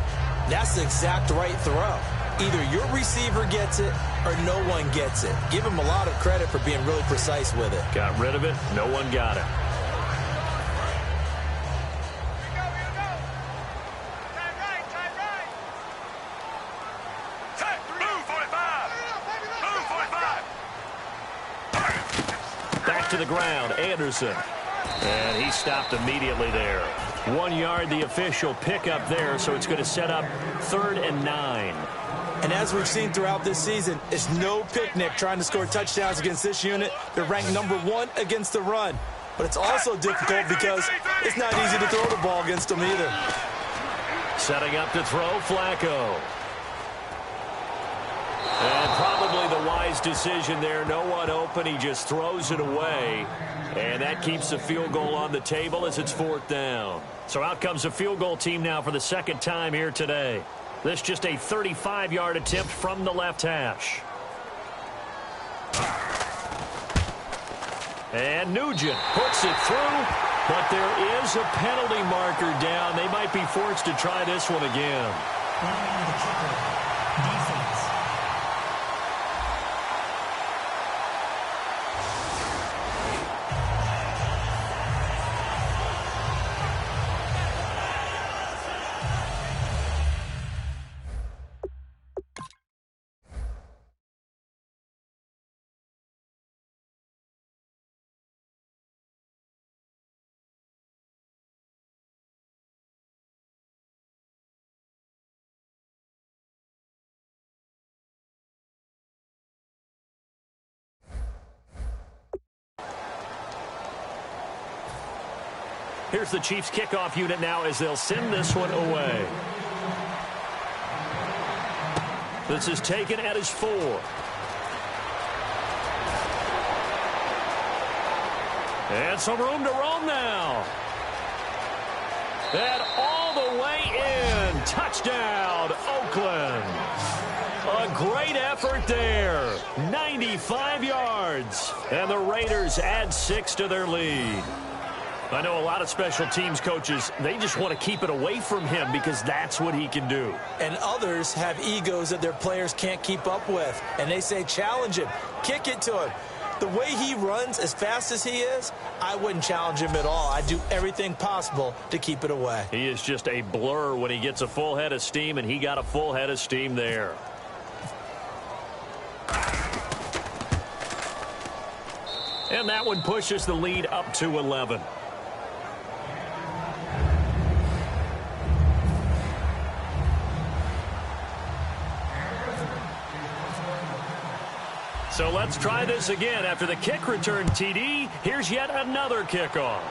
D: that's the exact right throw. Either your receiver gets it or no one gets it. Give him a lot of credit for being really precise with it.
C: Got rid of it. No one got it. Back to the ground, Anderson. And he stopped immediately there. 1 yard, the official pickup there, so it's going to set up 3rd and 9.
D: And as we've seen throughout this season, it's no picnic trying to score touchdowns against this unit. They're ranked number 1 against the run. But it's also difficult because it's not easy to throw the ball against them either.
C: Setting up to throw, Flacco. And probably the wise wise decision there. No one open. He just throws it away. And that keeps the field goal on the table as it's 4th down. So out comes the field goal team now for the second time here today. This just a 35-yard attempt from the left hash. And Nugent puts it through, but there is a penalty marker down. They might be forced to try this one again. Here's the Chiefs kickoff unit now as they'll send this one away. This is taken at his 4. And some room to roam now. And all the way in. Touchdown, Oakland. A great effort there. 95 yards. And the Raiders add 6 to their lead. I know a lot of special teams coaches, they just want to keep it away from him because that's what he can do.
D: And others have egos that their players can't keep up with. And they say, challenge him, kick it to him. The way he runs as fast as he is, I wouldn't challenge him at all. I'd do everything possible to keep it away.
C: He is just a blur when he gets a full head of steam, and he got a full head of steam there. And that one pushes the lead up to 11. So let's try this again. After the kick return TD, here's yet another kickoff.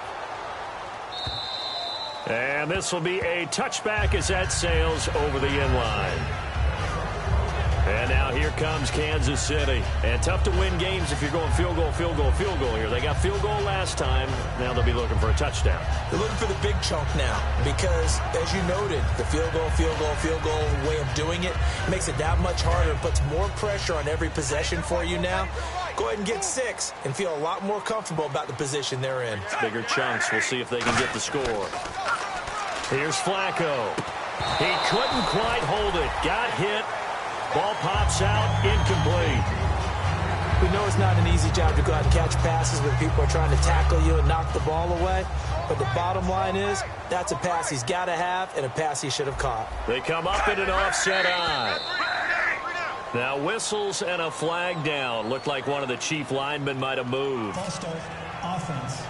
C: And this will be a touchback as that sails over the end line. And now here comes Kansas City. And tough to win games if you're going field goal, field goal, field goal here. They got field goal last time. Now they'll be looking for a touchdown.
D: They're looking for the big chunk now because, as you noted, the field goal way of doing it makes it that much harder. It puts more pressure on every possession for you now. Go ahead and get 6 and feel a lot more comfortable about the position they're in.
C: Bigger chunks. We'll see if they can get the score. Here's Flacco. He couldn't quite hold it. Got hit. Ball pops out, incomplete.
D: We know it's not an easy job to go out and catch passes when people are trying to tackle you and knock the ball away. But the bottom line is, that's a pass he's got to have and a pass he should have caught.
C: They come up in an offset eye. Now whistles and a flag down. Looked like one of the Chief linemen might have moved.
G: Ball start, offense.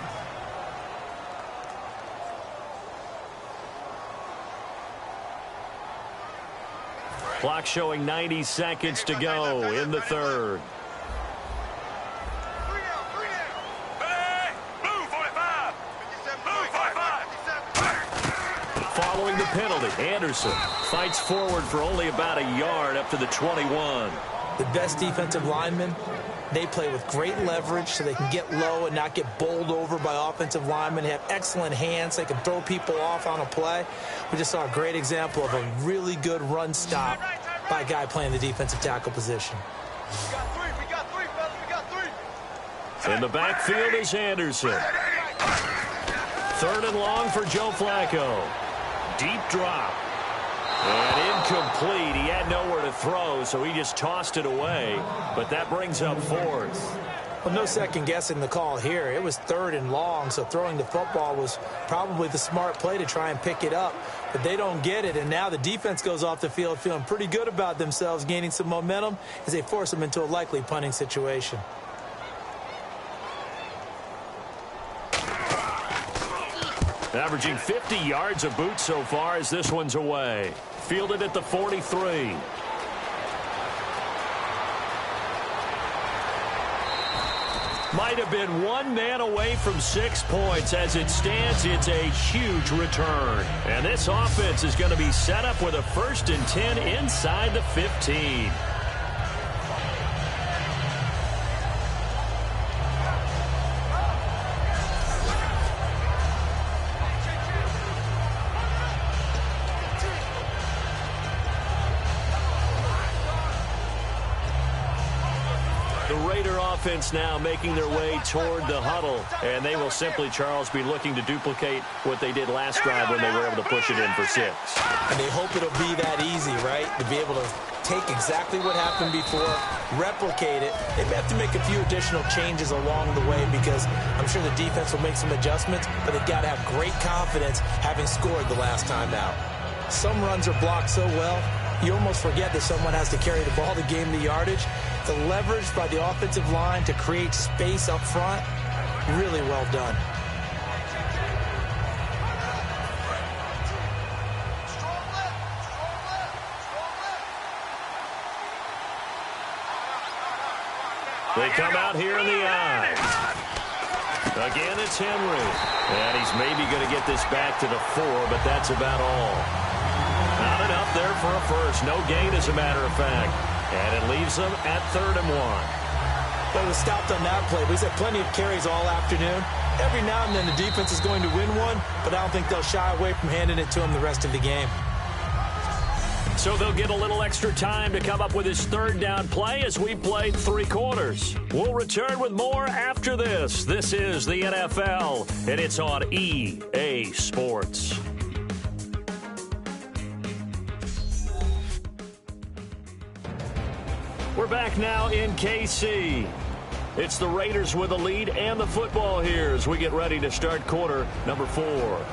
C: Clock showing 90 seconds to go in the third. Following the penalty, Anderson fights forward for only about a yard up to the 21.
D: The best defensive linemen, they play with great leverage so they can get low and not get bowled over by offensive linemen. They have excellent hands. They can throw people off on a play. We just saw a great example of a really good run stop by a guy playing the defensive tackle position.
F: We got three, fellas. We got three.
C: In the backfield is Anderson. 3rd and long for Joe Flacco. Deep drop. And incomplete. He had nowhere to throw, so he just tossed it away. But that brings up 4th.
D: Well, no second guessing the call here. It was 3rd and long, so throwing the football was probably the smart play to try and pick it up. But they don't get it, and now the defense goes off the field feeling pretty good about themselves, gaining some momentum as they force them into a likely punting situation.
C: Averaging 50 yards a boot so far as this one's away. Fielded at the 43. Might have been one man away from 6 points. As it stands, it's a huge return. And this offense is going to be set up with a 1st and 10 inside the 15. The Raider offense now making their way toward the huddle, and they will simply, Charles, be looking to duplicate what they did last drive when they were able to push it in for 6.
D: And they hope it'll be that easy, right? To be able to take exactly what happened before, replicate it. They may have to make a few additional changes along the way because I'm sure the defense will make some adjustments, but they've got to have great confidence having scored the last time out. Some runs are blocked so well, you almost forget that someone has to carry the ball to gain the yardage. The leverage by the offensive line to create space up front, really well done.
C: They come out here in the eye. Again, it's Henry. And he's maybe going to get this back to the 4, but that's about all. Not enough there for a first. No gain, as a matter of fact. And it leaves them at 3rd and 1.
D: Well, it was stopped on that play. We've had plenty of carries all afternoon. Every now and then the defense is going to win one, but I don't think they'll shy away from handing it to him the rest of the game.
C: So they'll get a little extra time to come up with his 3rd down play as we played 3 quarters. We'll return with more after this. This is the NFL, and it's on EA Sports. We're back now in KC. It's the Raiders with the lead and the football here as we get ready to start quarter number 4.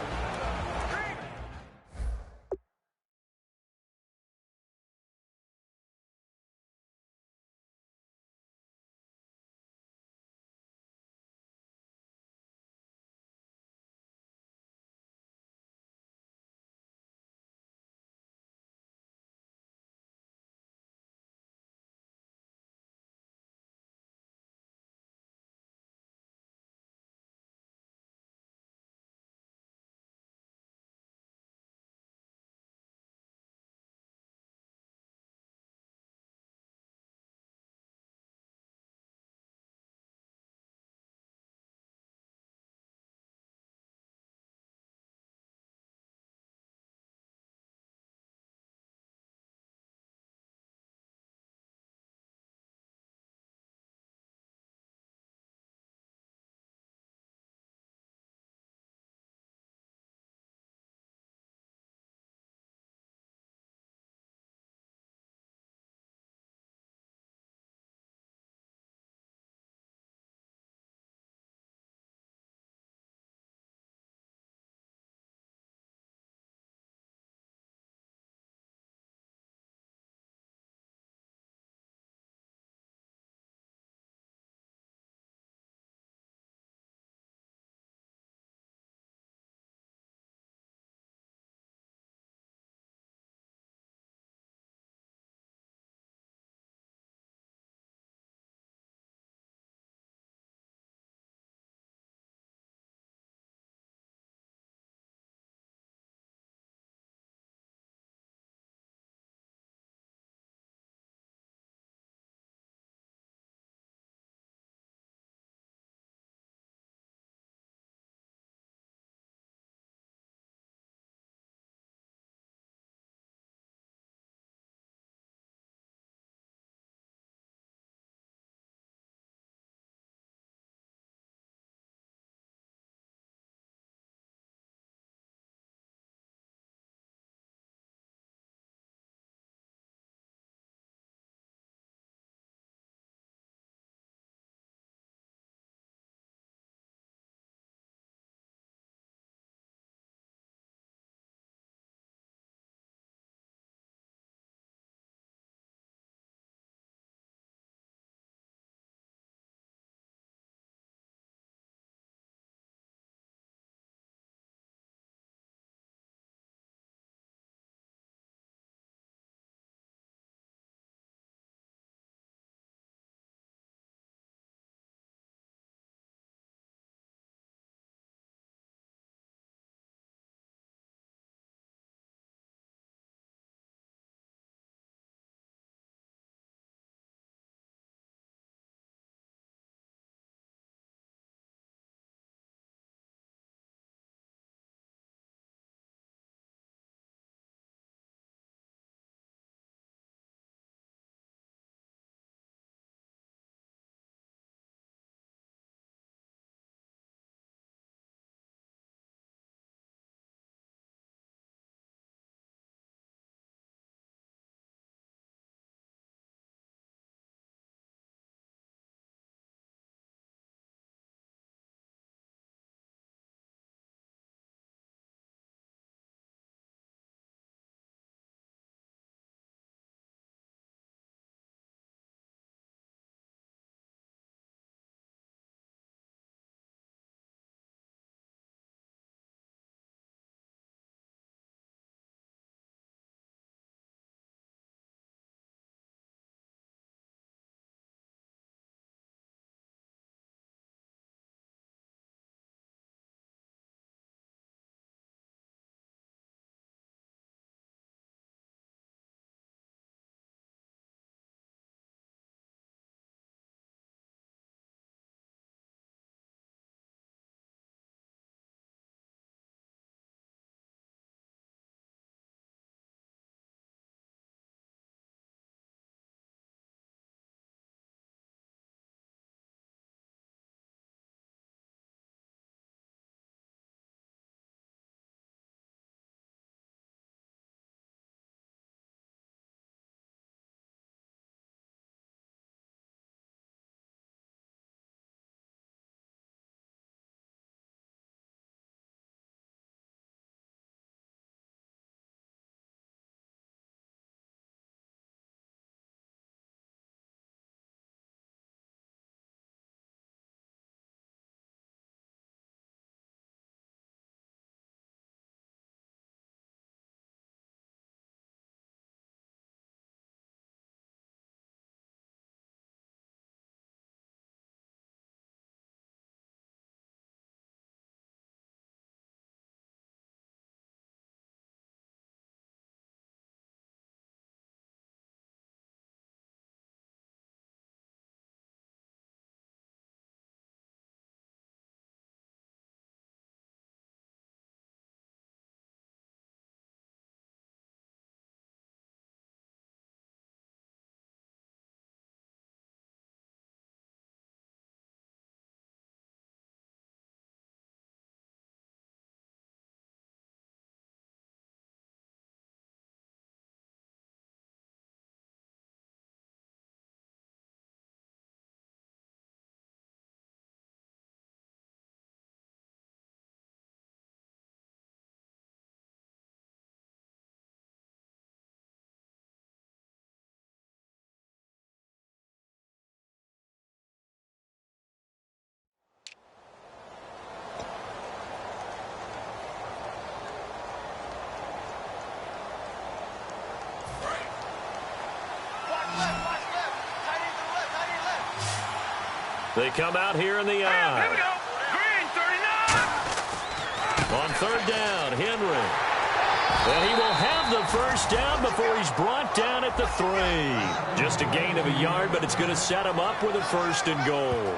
C: They come out here in the eye.
F: Here we go. Green, 39.
C: On third down, Henry. And he will have the first down before he's brought down at the 3. Just a gain of a yard, but it's going to set him up with a 1st and goal.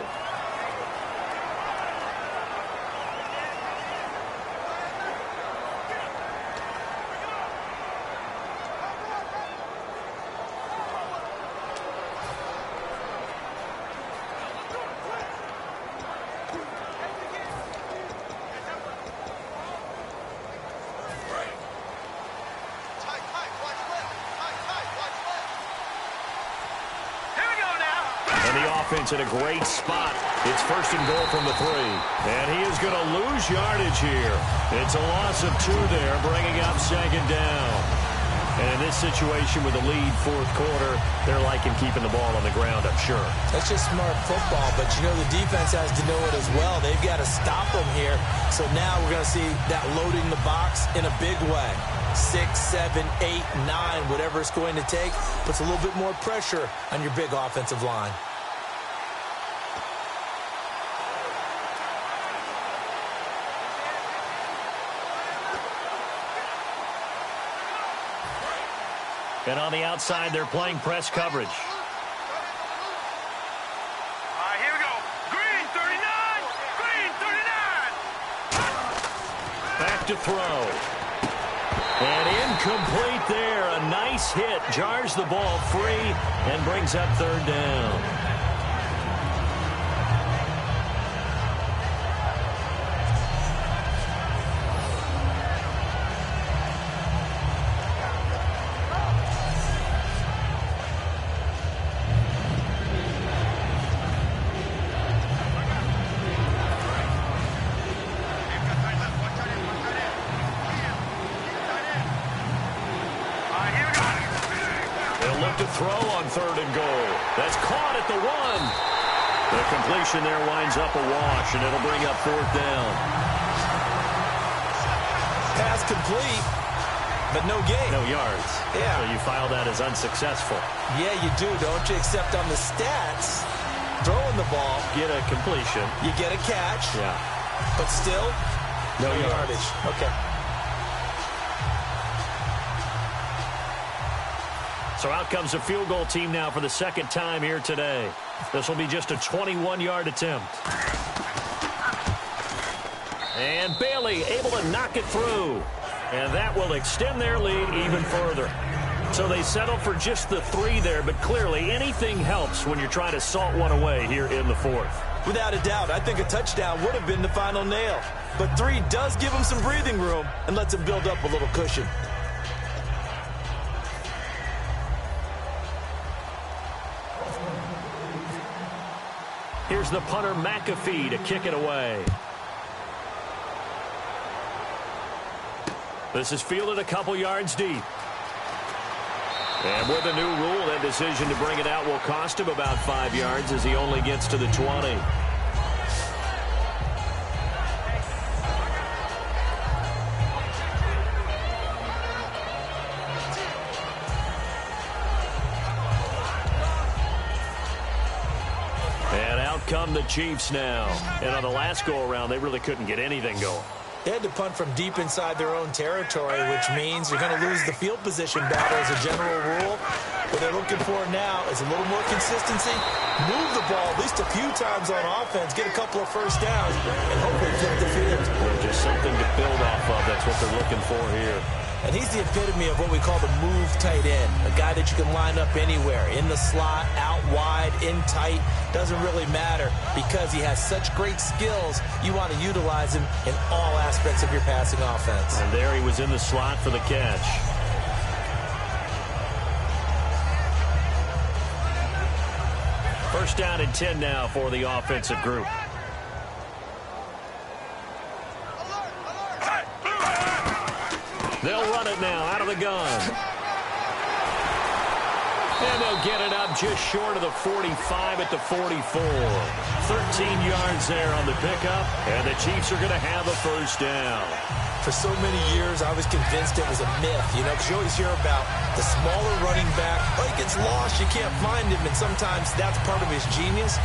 C: In a great spot. It's 1st and goal from the 3. And he is going to lose yardage here. It's a loss of 2 there, bringing up 2nd down. And in this situation with the lead 4th quarter, they're liking keeping the ball on the ground, I'm sure.
D: That's just smart football, but you know the defense has to know it as well. They've got to stop them here. So now we're going to see that loading the box in a big way. 6, 7, 8, 9, whatever it's going to take, puts a little bit more pressure on your big offensive line.
C: And on the outside, they're playing press coverage.
F: All right, here we go. Green, 39. Green, 39.
C: Back to throw. And incomplete there. A nice hit. Jars the ball free and brings up 3rd down. Throw on 3rd and goal. That's caught at the 1. The completion there winds up a wash, and it'll bring up 4th down.
D: Pass complete, but no gain.
C: No yards.
D: Yeah.
C: So you file that as unsuccessful.
D: Yeah, you do, don't you? Except on the stats, throwing the ball.
C: Get a completion.
D: You get a catch.
C: Yeah.
D: But still,
C: no yardage.
D: Okay.
C: So out comes a field goal team now for the 2nd time here today. This will be just a 21-yard attempt. And Bailey able to knock it through. And that will extend their lead even further. So they settle for just the 3 there, but clearly anything helps when you're trying to salt one away here in the 4th.
D: Without a doubt, I think a touchdown would have been the final nail. But 3 does give them some breathing room and lets them build up a little cushion.
C: Here's the punter, McAfee, to kick it away. This is fielded a couple yards deep. And with the new rule, that decision to bring it out will cost him about 5 yards as he only gets to the 20. Come the Chiefs now. And on the last go-around, they really couldn't get anything going.
D: They had to punt from deep inside their own territory, which means you're going to lose the field position battle as a general rule. What they're looking for now is a little more consistency, move the ball at least a few times on offense, get a couple of first downs, and hopefully flip the field.
C: Just something to build off of. That's what they're looking for here.
D: And he's the epitome of what we call the move tight end, a guy that you can line up anywhere, in the slot, out wide, in tight, doesn't really matter because he has such great skills. You want to utilize him in all aspects of your passing offense.
C: And there he was in the slot for the catch. First down and 10 now for the offensive group. They'll run it now out of the gun. And they'll get it up just short of the 45 at the 44. 13 yards there on the pickup, and the Chiefs are going to have a first down.
D: For so many years, I was convinced it was a myth, you know, because you always hear about the smaller running back. Oh, he gets lost, you can't find him, and sometimes that's part of his genius.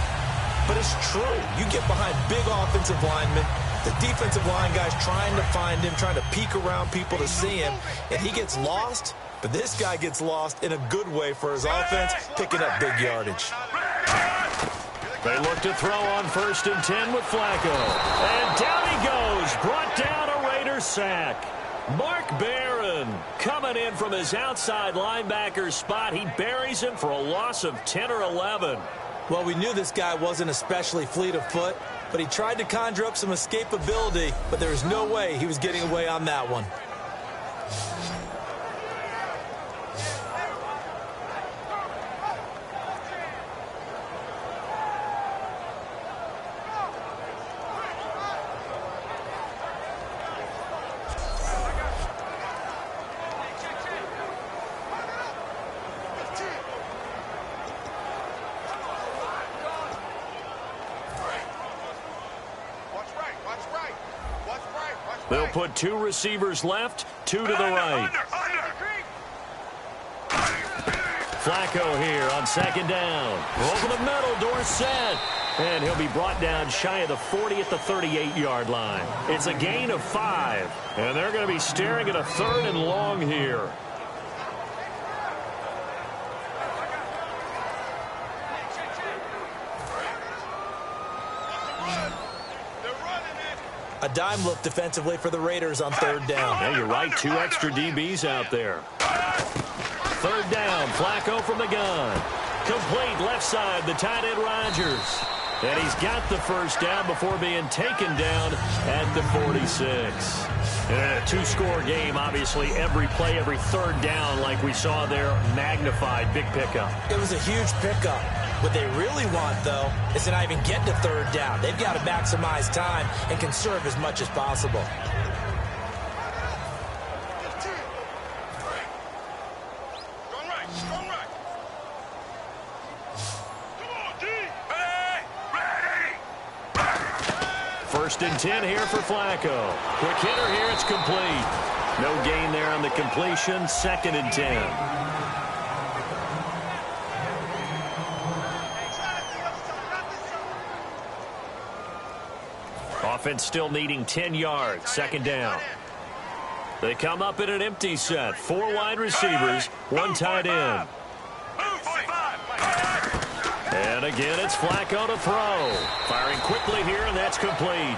D: but it's true. You get behind big offensive linemen, the defensive line guys trying to find him, trying to peek around people to see him, and he gets lost. But this guy gets lost in a good way for his offense, picking up big yardage.
C: They look to throw on 1st and 10 with Flacco. And down he goes, brought down a Raiders sack. Mark Barron coming in from his outside linebacker spot. He buries him for a loss of 10 or 11.
D: Well, we knew this guy wasn't especially fleet of foot, but he tried to conjure up some escapability, but there was no way he was getting away on that one.
C: They'll put 2 receivers left, 2 to the right. Flacco here on 2nd down. Over the middle, Dorsett. And he'll be brought down shy of the 40 at the 38-yard line. It's a gain of 5. And they're going to be staring at a 3rd and long here.
D: A dime look defensively for the Raiders on 3rd down.
C: Yeah, you're right. 2 extra DBs out there. 3rd down. Flacco from the gun. Complete left side. The tight end Rodgers. And he's got the 1st down before being taken down at the 46. And a 2-score game, obviously. Every play, every 3rd down, like we saw there, magnified. Big pickup.
D: It was a huge pickup. What they really want, though, is to not even get to 3rd down. They've got to maximize time and conserve as much as possible.
F: Going right. Going right. Come on, D. Ready.
C: 1st and 10 here for Flacco. Quick hitter here. It's complete. No gain there on the completion. 2nd and 10. Offense still needing 10 yards. 2nd down. They come up in an empty set. 4 wide receivers, 1 tight end. And again, it's Flacco to throw. Firing quickly here, and that's complete.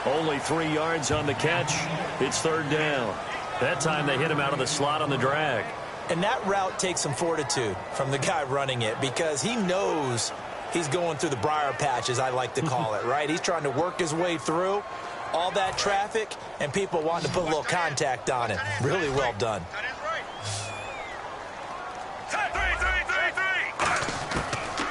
C: Only 3 yards on the catch. It's 3rd down. That time they hit him out of the slot on the drag.
D: And that route takes some fortitude from the guy running it because he knows he's going through the briar patch, as I like to call it, right? He's trying to work his way through all that traffic and people wanting to put a little contact on him. Really well done.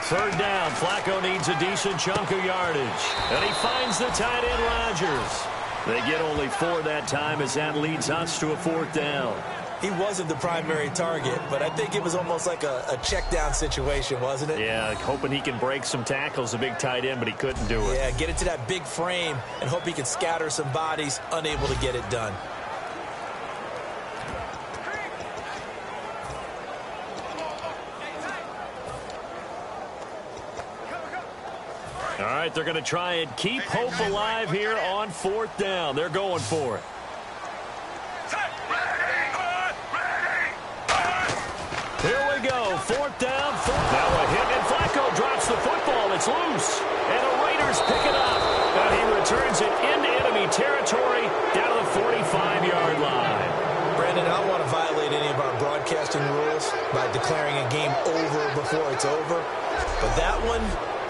C: 3rd down. Flacco needs a decent chunk of yardage. And he finds the tight end Rodgers. They get only 4 that time as that leads us to a 4th down.
D: He wasn't the primary target, but I think it was almost like a check down situation, wasn't it?
C: Yeah, hoping he can break some tackles, a big tight end, but he couldn't do it.
D: Yeah, get it to that big frame and hope he can scatter some bodies, unable to get it done.
C: All right, they're going to try and keep hope alive here on 4th down. They're going for it. Here we go, 4th down. Now a hit, and Flacco drops the football. It's loose, and the Raiders pick it up. And he returns it into enemy territory down to the 45-yard line.
D: Brandon, I don't want to violate any of our broadcasting rules by declaring a game over before it's over, but that one,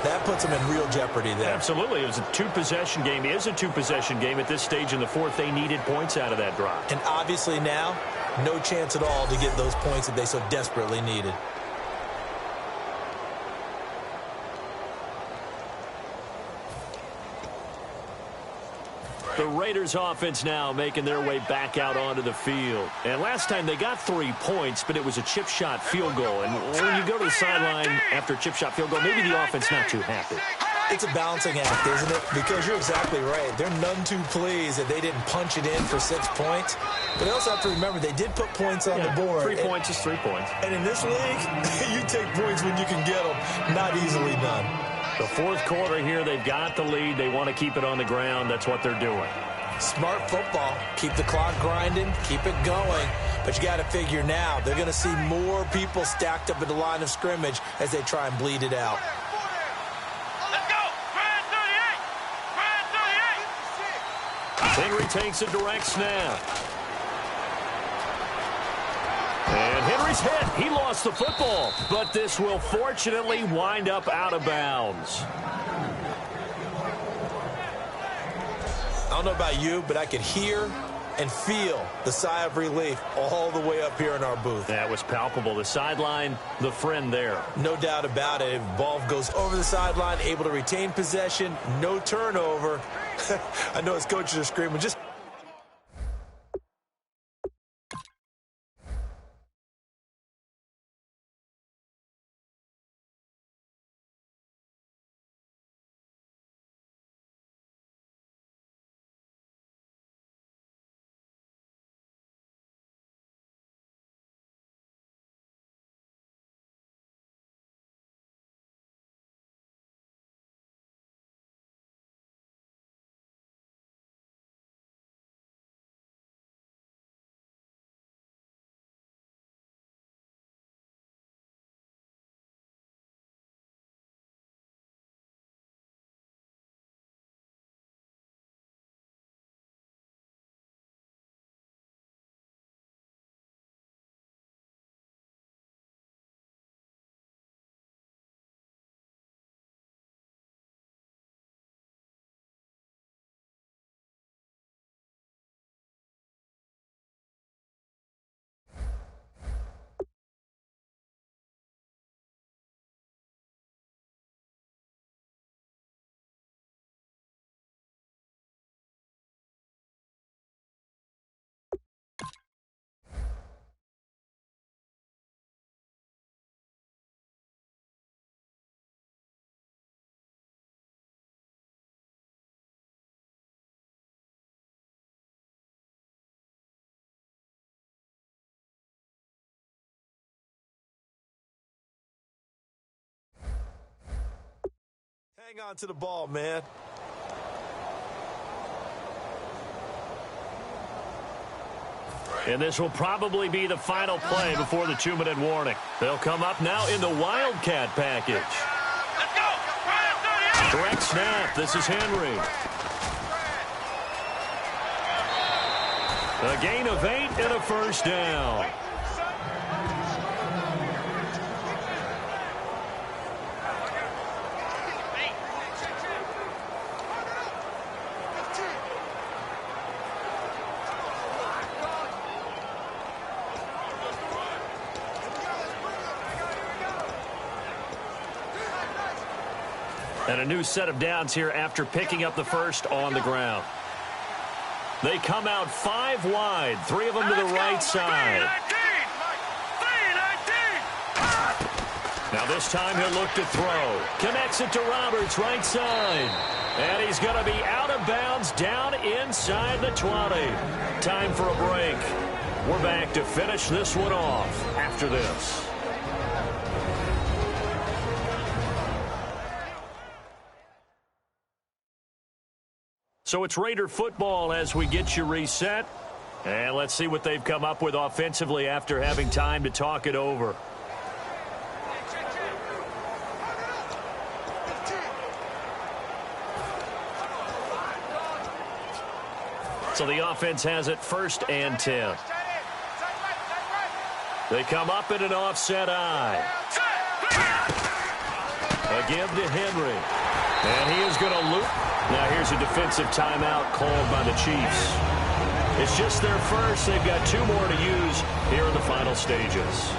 D: that puts them in real jeopardy there.
C: Absolutely. It was a 2-possession game. It is a 2-possession game at this stage in the 4th. They needed points out of that drive.
D: And obviously now, no chance at all to get those points that they so desperately needed.
C: The Raiders offense now making their way back out onto the field. And last time they got 3 points, but it was a chip shot field goal. And when you go to the sideline after a chip shot field goal, maybe the offense not too happy.
D: It's a balancing act, isn't it? Because you're exactly right. They're none too pleased that they didn't punch it in for 6 points. But they also have to remember they did put points on the board.
C: 3 points is 3 points.
D: And in this league, you take points when you can get them. Not easily done.
C: The fourth quarter here, they've got the lead. They want to keep it on the ground. That's what they're doing.
D: Smart football. Keep the clock grinding. Keep it going. But you got to figure now, they're going to see more people stacked up at the line of scrimmage as they try and bleed it out.
F: Let's go! Brad 38!
C: Henry takes a direct snap. And Henry's hit. He lost the football. But this will fortunately wind up out of bounds.
D: I don't know about you, but I could hear and feel the sigh of relief all the way up here in our booth.
C: That was palpable. The sideline, the friend there.
D: No doubt about it. If ball goes over the sideline, able to retain possession, no turnover. I know his coaches are screaming, just... Hang on to the ball, man.
C: And this will probably be the final play before the 2-minute warning. They'll come up now in the Wildcat package.
F: Let's go! Brad 38!
C: Direct snap. This is Henry. A gain of 8 and a first down. And a new set of downs here after picking up the first on the ground. They come out 5 wide, 3 of them to the right side. Now this time he'll look to throw. Connects it to Roberts, right side. And he's going to be out of bounds down inside the 20. Time for a break. We're back to finish this one off after this. So it's Raider football as we get you reset. And let's see what they've come up with offensively after having time to talk it over. So the offense has it 1st and 10. They come up in an offset eye. A give to Henry. And he is going to loop. Now here's a defensive timeout called by the Chiefs. It's just their first. They've got 2 more to use here in the final stages.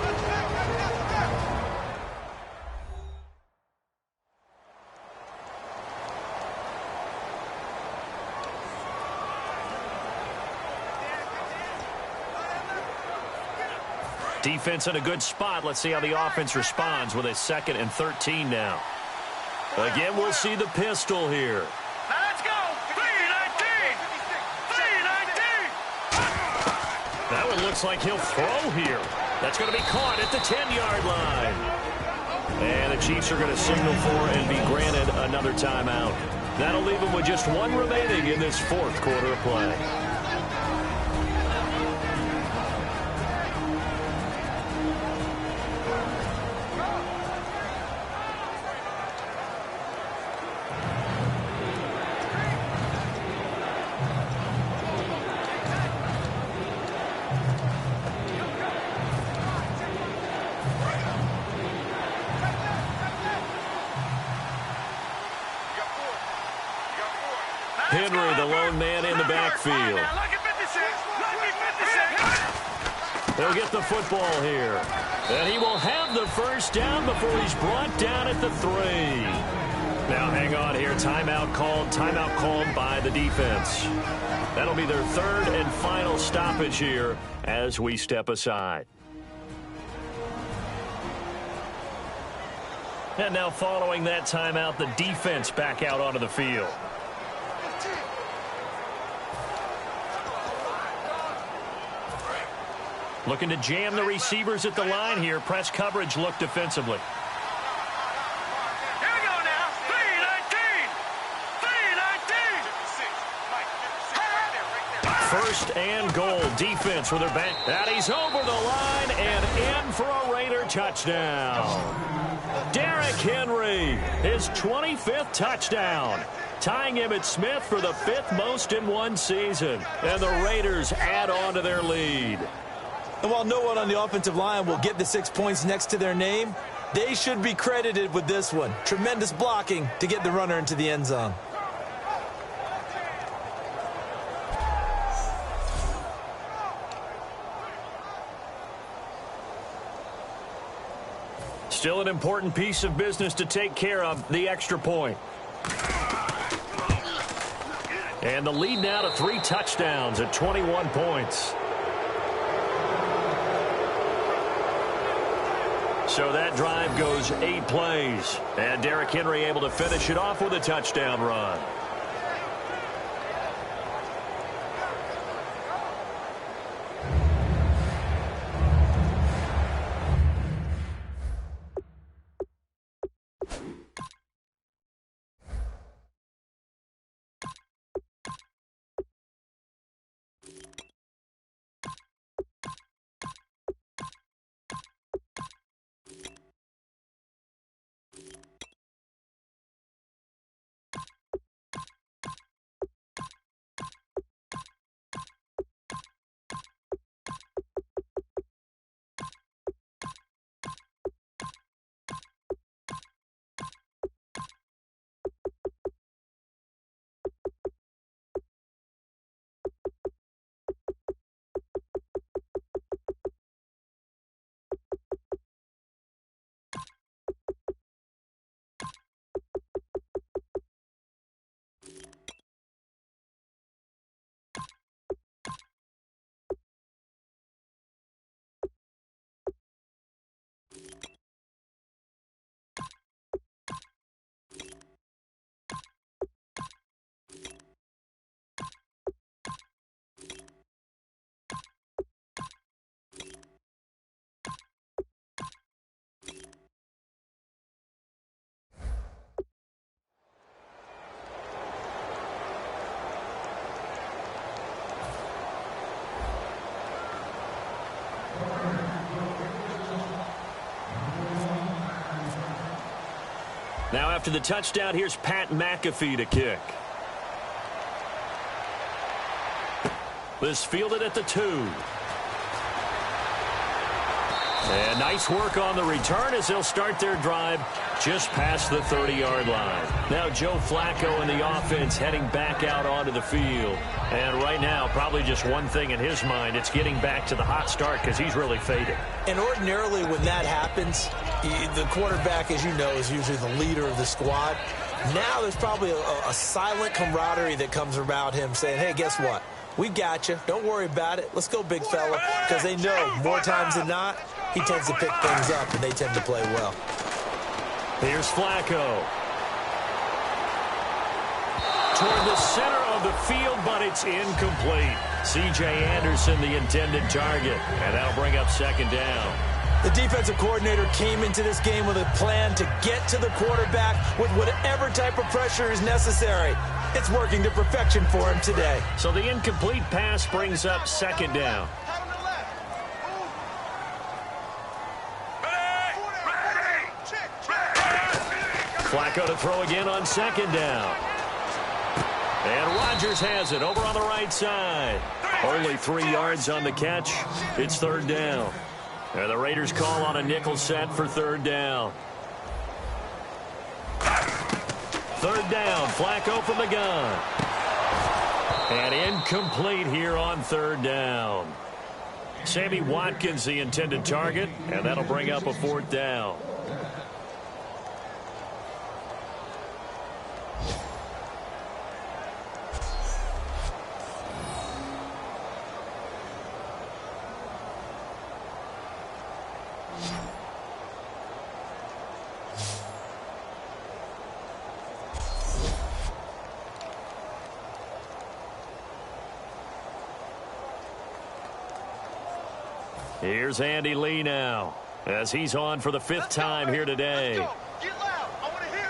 C: Defense in a good spot. Let's see how the offense responds with a 2nd and 13 now. Again, we'll see the pistol here.
F: Now let's go! 3-19! 3-19!
C: That one looks like he'll throw here. That's going to be caught at the 10-yard line. And the Chiefs are going to signal for and be granted another timeout. That'll leave them with just one remaining in this fourth quarter of play. Henry, the lone man in the backfield. He'll get the football here. And he will have the first down before he's brought down at the 3. Now, hang on here. Timeout called by the defense. That'll be their third and final stoppage here as we step aside. And now following that timeout, the defense back out onto the field. Looking to jam the receivers at the line here. Press coverage look defensively.
F: Here we go now. 3-19.
C: First and goal. Defense with their back. And he's over the line and in for a Raider touchdown. Derrick Henry, his 25th touchdown. Tying Emmitt Smith for the 5th most in one season. And the Raiders add on to their lead.
D: And while no one on the offensive line will get the 6 points next to their name, they should be credited with this one. Tremendous blocking to get the runner into the end zone.
C: Still an important piece of business to take care of, the extra point. And the lead now to 3 touchdowns at 21 points. So that drive goes 8 plays. And Derrick Henry able to finish it off with a touchdown run. Now after the touchdown, here's Pat McAfee to kick. This fielded at the 2. And nice work on the return as they'll start their drive just past the 30-yard line. Now Joe Flacco and the offense heading back out onto the field. And right now, probably just one thing in his mind. It's getting back to the hot start because he's really faded.
D: And ordinarily when that happens, the quarterback, as you know, is usually the leader of the squad. Now there's probably a silent camaraderie that comes around him saying, hey, guess what? We got you. Don't worry about it. Let's go, big fella. Because they know more times than not, he tends to pick things up, and they tend to play well.
C: Here's Flacco. Toward the center of the field, but it's incomplete. C.J. Anderson, the intended target, and that'll bring up second down.
D: The defensive coordinator came into this game with a plan to get to the quarterback with whatever type of pressure is necessary. It's working to perfection for him today.
C: So the incomplete pass brings up second down. Flacco to throw again on second down. And Rodgers has it over on the right side. Only 3 yards on the catch. It's third down. And the Raiders call on a nickel set for third down. Third down, Flacco from the gun. And incomplete here on third down. Sammy Watkins the intended target, and that'll bring up a fourth down. Here's Andy Lee now, as he's on for the 5th time here today.
F: Get loud. I want to hear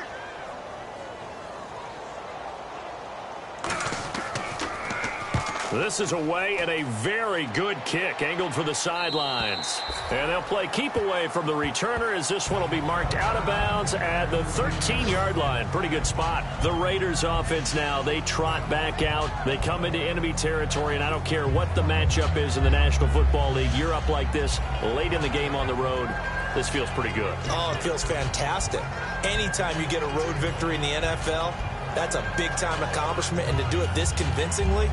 F: you.
C: This is away and a very good kick angled for the sidelines. And they'll play keep away from the returner as this one will be marked out of bounds at the 13-yard line. Pretty good spot. The Raiders offense now, they trot back out. They come into enemy territory, and I don't care what the matchup is in the National Football League. You're up like this late in the game on the road. This feels pretty good.
D: Oh, it feels fantastic. Anytime you get a road victory in the NFL, that's a big-time accomplishment, and to do it this convincingly,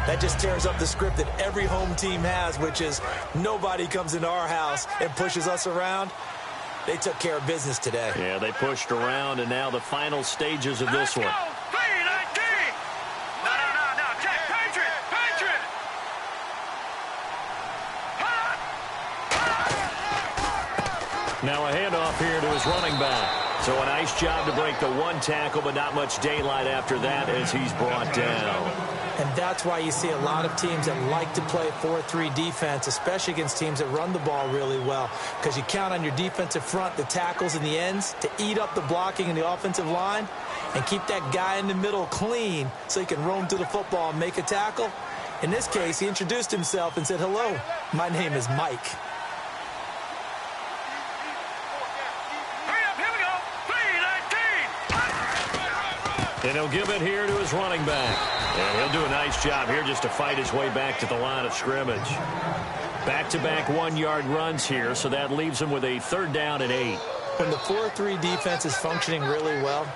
D: that just tears up the script that every home team has, which is nobody comes into our house and pushes us around. They took care of business today.
C: Yeah, they pushed around, and now the final stages of this one. Now a handoff here to his running back. So a nice job to break the one tackle, but not much daylight after that as he's brought down.
D: And that's why you see a lot of teams that like to play 4-3 defense, especially against teams that run the ball really well, because you count on your defensive front, the tackles and the ends, to eat up the blocking in the offensive line and keep that guy in the middle clean so he can roam through the football and make a tackle. In this case, he introduced himself and said, "Hello, my name is Mike."
C: And he'll give it here to his running back. And he'll do a nice job here just to fight his way back to the line of scrimmage. Back-to-back 1-yard runs here, so that leaves him with a 3rd down and 8.
D: When the 4-3 defense is functioning really well,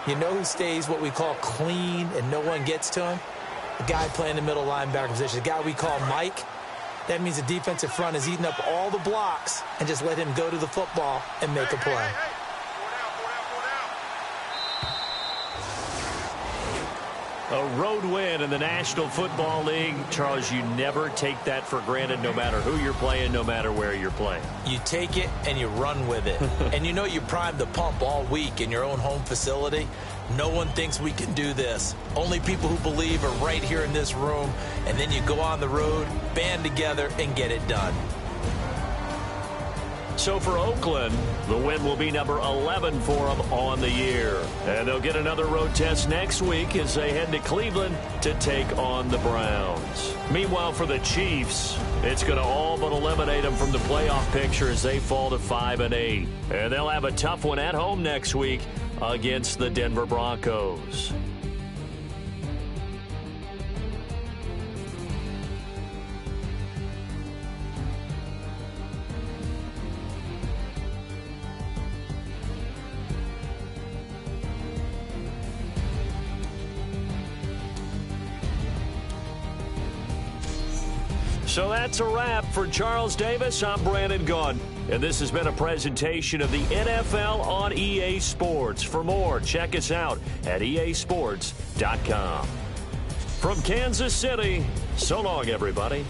D: you know who stays what we call clean and no one gets to him? The guy playing the middle linebacker position, the guy we call Mike. That means the defensive front is eating up all the blocks and just let him go to the football and make a play.
C: A road win in the National Football League. Charles, you never take that for granted no matter who you're playing, no matter where you're playing.
D: You take it and you run with it. And you know you primed the pump all week in your own home facility. No one thinks we can do this. Only people who believe are right here in this room. And then you go on the road, band together, and get it done.
C: So for Oakland, the win will be number 11 for them on the year. And they'll get another road test next week as they head to Cleveland to take on the Browns. Meanwhile, for the Chiefs, it's going to all but eliminate them from the playoff picture as they fall to 5-8. And they'll have a tough one at home next week against the Denver Broncos. So that's a wrap for Charles Davis. I'm Brandon Gaudin, and this has been a presentation of the NFL on EA Sports. For more, check us out at easports.com. From Kansas City, so long, everybody.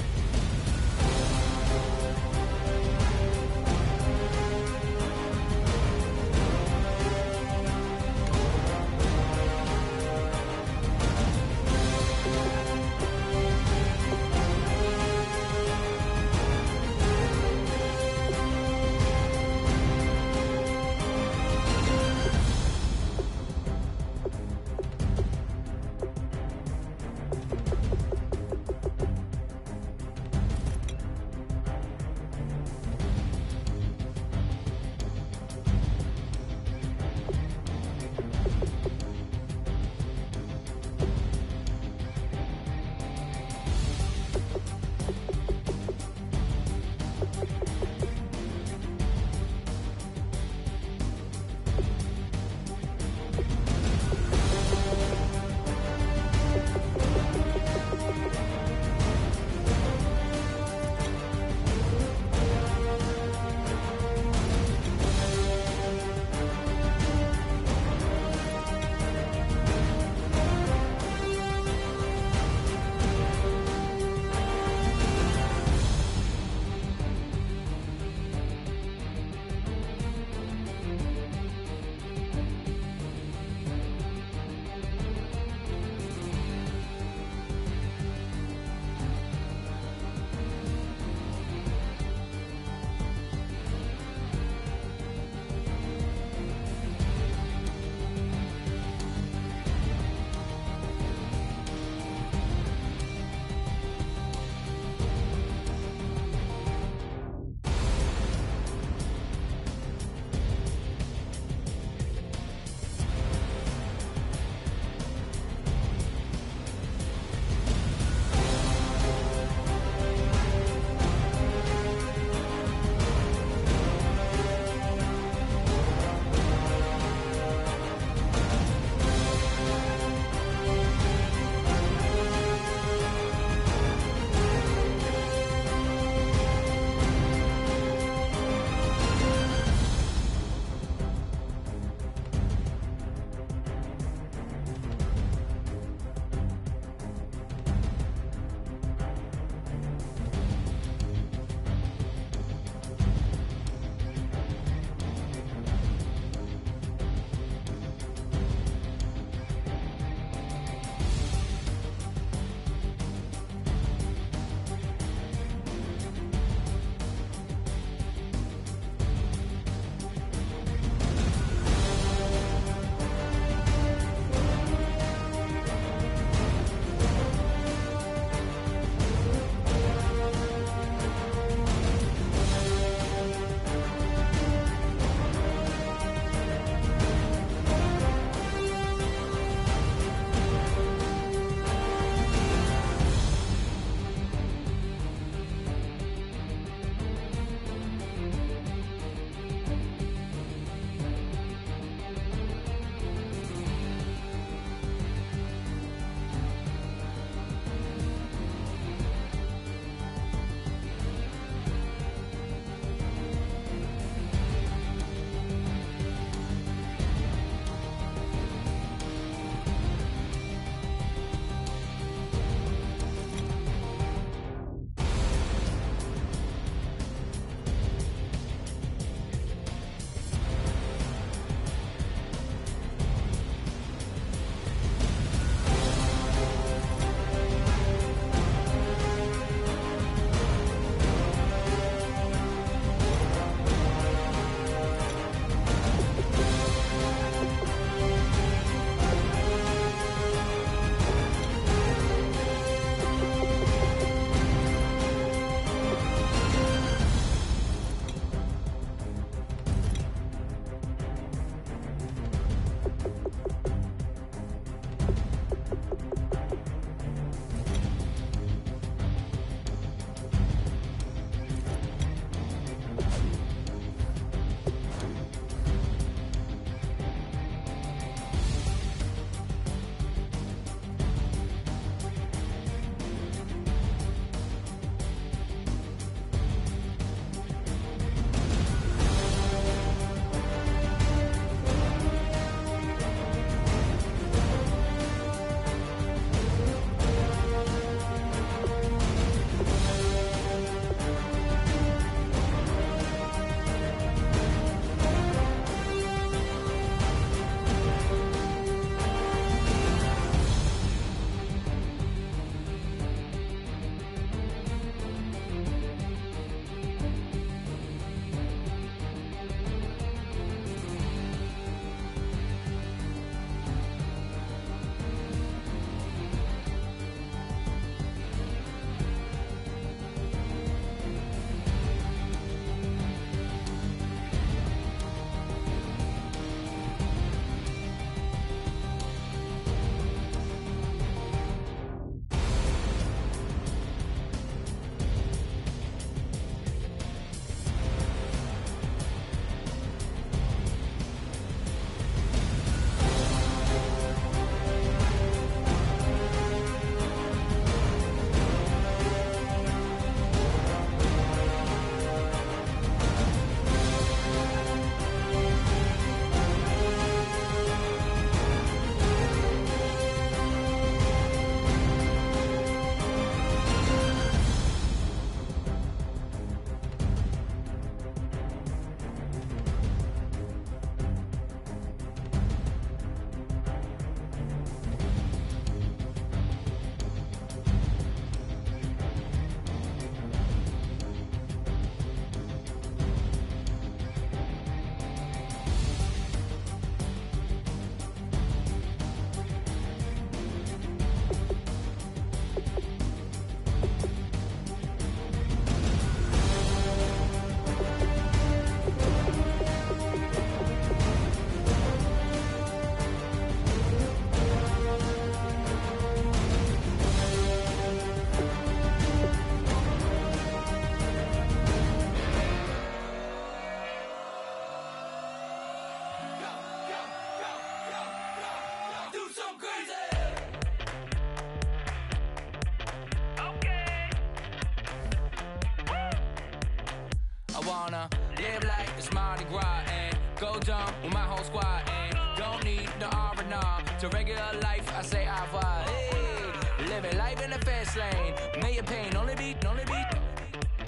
H: I wanna live like it's Mardi Gras and go dumb with my whole squad and don't need no R&R. To regular life, I say au revoir. Hey, living life in the fast lane. May your pain only beat.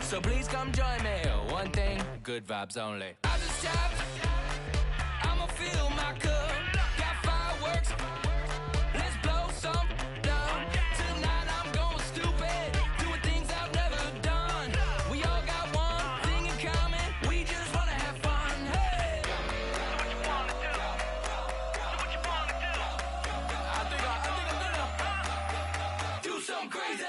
H: So please come join me. One thing, good vibes only. I just tap, I'ma fill my cup. Got fireworks, let's blow some down. Tonight I'm going stupid, doing things I've never done. We all got one thing in common, we just wanna have fun. Hey! So what you wanna do? I think I'm gonna do something crazy.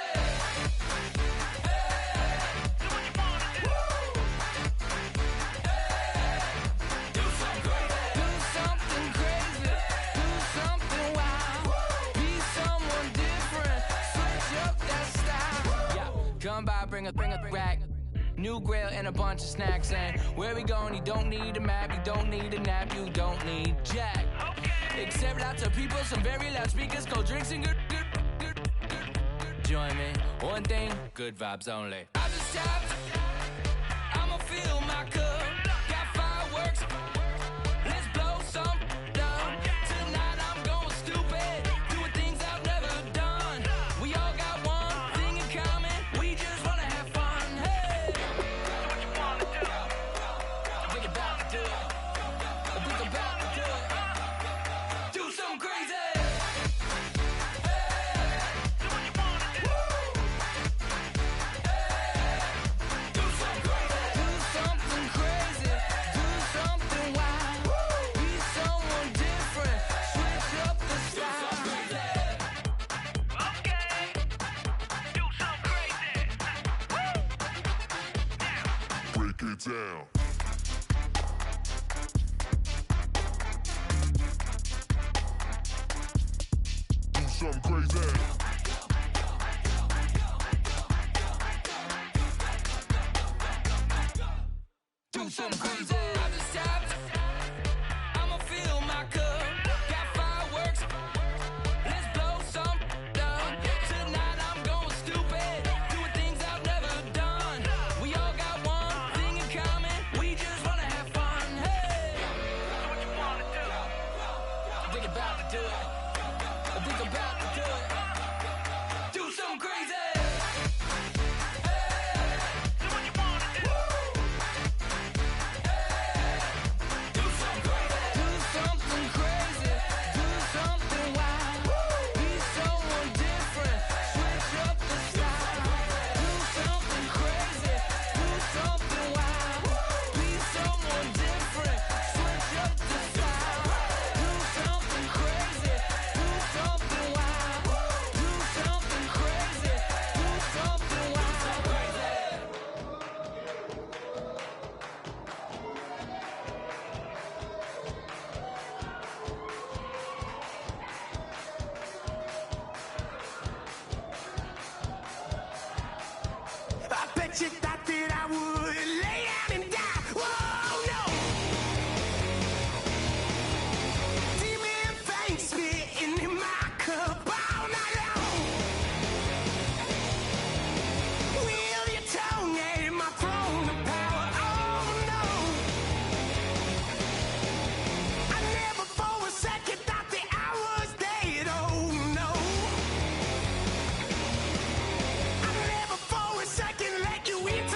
H: Come by, bring a rack, new grill and a bunch of snacks. And where we going, you don't need a map, you don't need a nap, you don't need jack. Except lots of people, some very loud speakers, cold drinks and good. Join me, one thing, good vibes only. I just tap, I'ma fill my cup. Got fireworks, let's blow some down. Tonight I'm going stupid, doing things I've never done. We all got one thing in common, we just wanna have fun. Hey! So what you wanna do? I think about to do it. I think about to do it. Do something crazy.
I: Down. Do something crazy.
H: Do something crazy. I just tapped, I'ma fill my cup. Got fireworks, let's blow some down. Tonight I'm going stupid, doing things I've never done. We all got one thing in common, we just wanna have fun. Hey! So what you wanna do? I think about to do it. I think about to do it. Do something crazy.
A: You thought that I would lay down and die. Whoa, no. Demon things spitting in my cup all night long. Will your tongue at my throne of power? Oh, no. I never for a second thought that I was dead. Oh, no. I never for a second let you in.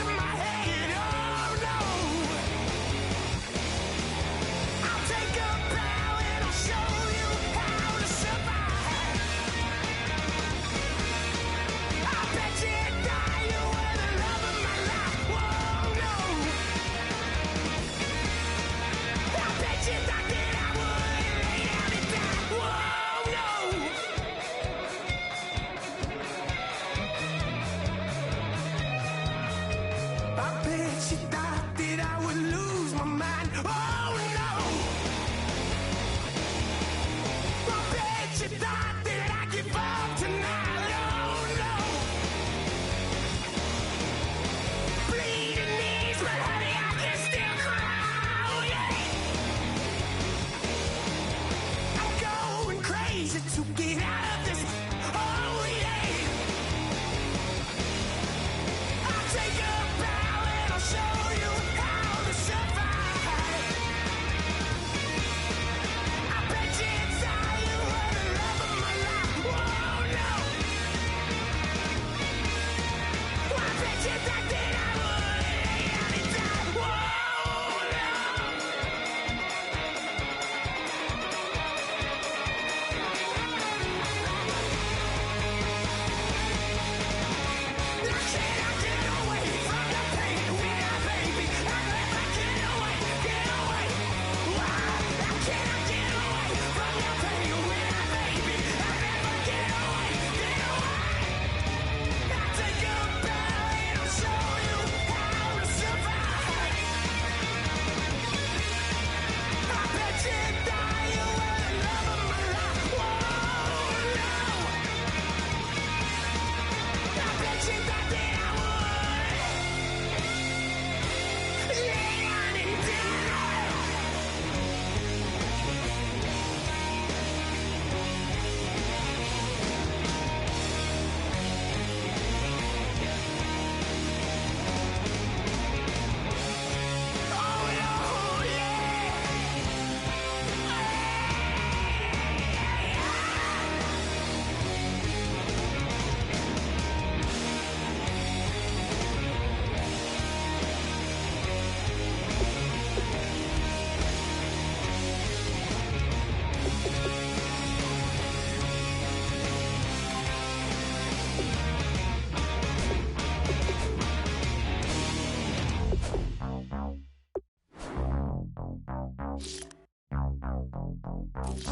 A: We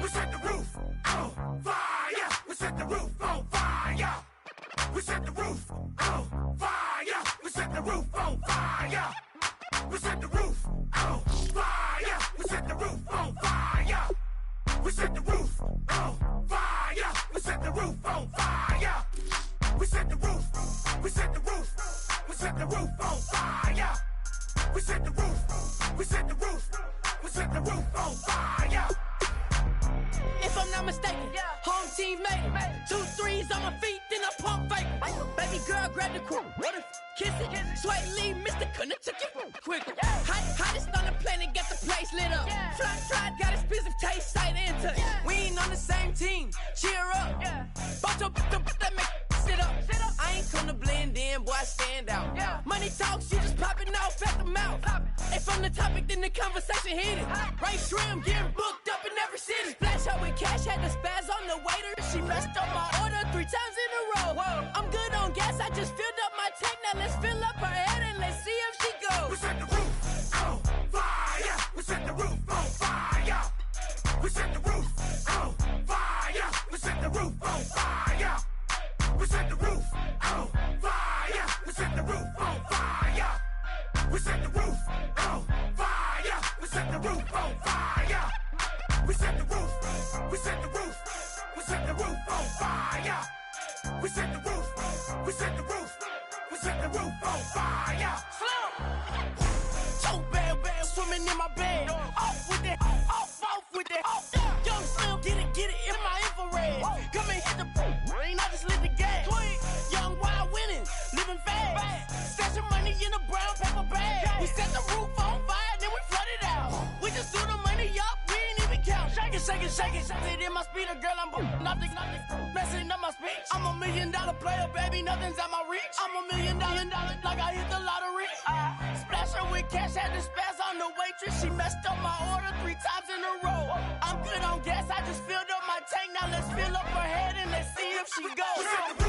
A: set the roof on fire. We set the roof on fire. We set the roof on fire. We set the roof on fire. We set the roof on fire. We set the roof on fire. We set the roof on fire. We set the roof on fire. We set the roof. We set the roof. We set the roof on fire. We set the roof. We set the roof. We set the roof on fire.
J: If I'm not mistaken, home team made it. 2 3s on my feet, then I pump fake. Baby girl, grab the crew. Kiss it. Sway Lee, Mr. Couldn't took it quicker. Hottest on the planet, got the place lit up. Fly, got expensive taste, sight and touch. We ain't on the same team. Cheer up. Bunch of that make sit up. I ain't come to blend in, boy, I stand out. Money talks, you just popping off at the mouth. If I'm the topic, then the conversation hit it. Right shrimp, getting booked up in every city. Splash out with cash, had the spaz on the waiter. She messed up my order 3 times in a row. I'm good on gas, I just filled up my tank. Now let's fill up her head and let's see if she goes.
A: We set the roof on fire. We set the roof on fire. We set the roof on fire. We set the roof on fire. We set the roof on fire. We set the roof on fire. We set the roof on fire. We set the roof on fire. We set the roof. We set the roof. We set the roof on fire. We set the roof. We set the roof. We set the roof on fire.
J: So bad, swimming in my bed. Off with it, off with it. Young Slim, get it in my infrared. Come and hit the rain, I just lit the gas. Young wild winning, living fast. Stashing money in a brown paper bag. We set the roof on fire, then we flood it out. We just threw the money up, we ain't even count. Shake it, shake it, shake it. Shake it in my speeder, girl, I'm nothing, messing up my speech. I'm $1 million player, baby, nothing's at my reach. I'm $1 million, like I hit the lottery. Splash her with cash, had the spaz on the waitress. She messed up my order 3 times in a row. I'm good on gas, I just filled up my tank. Now let's fill up her head and let's see if she goes.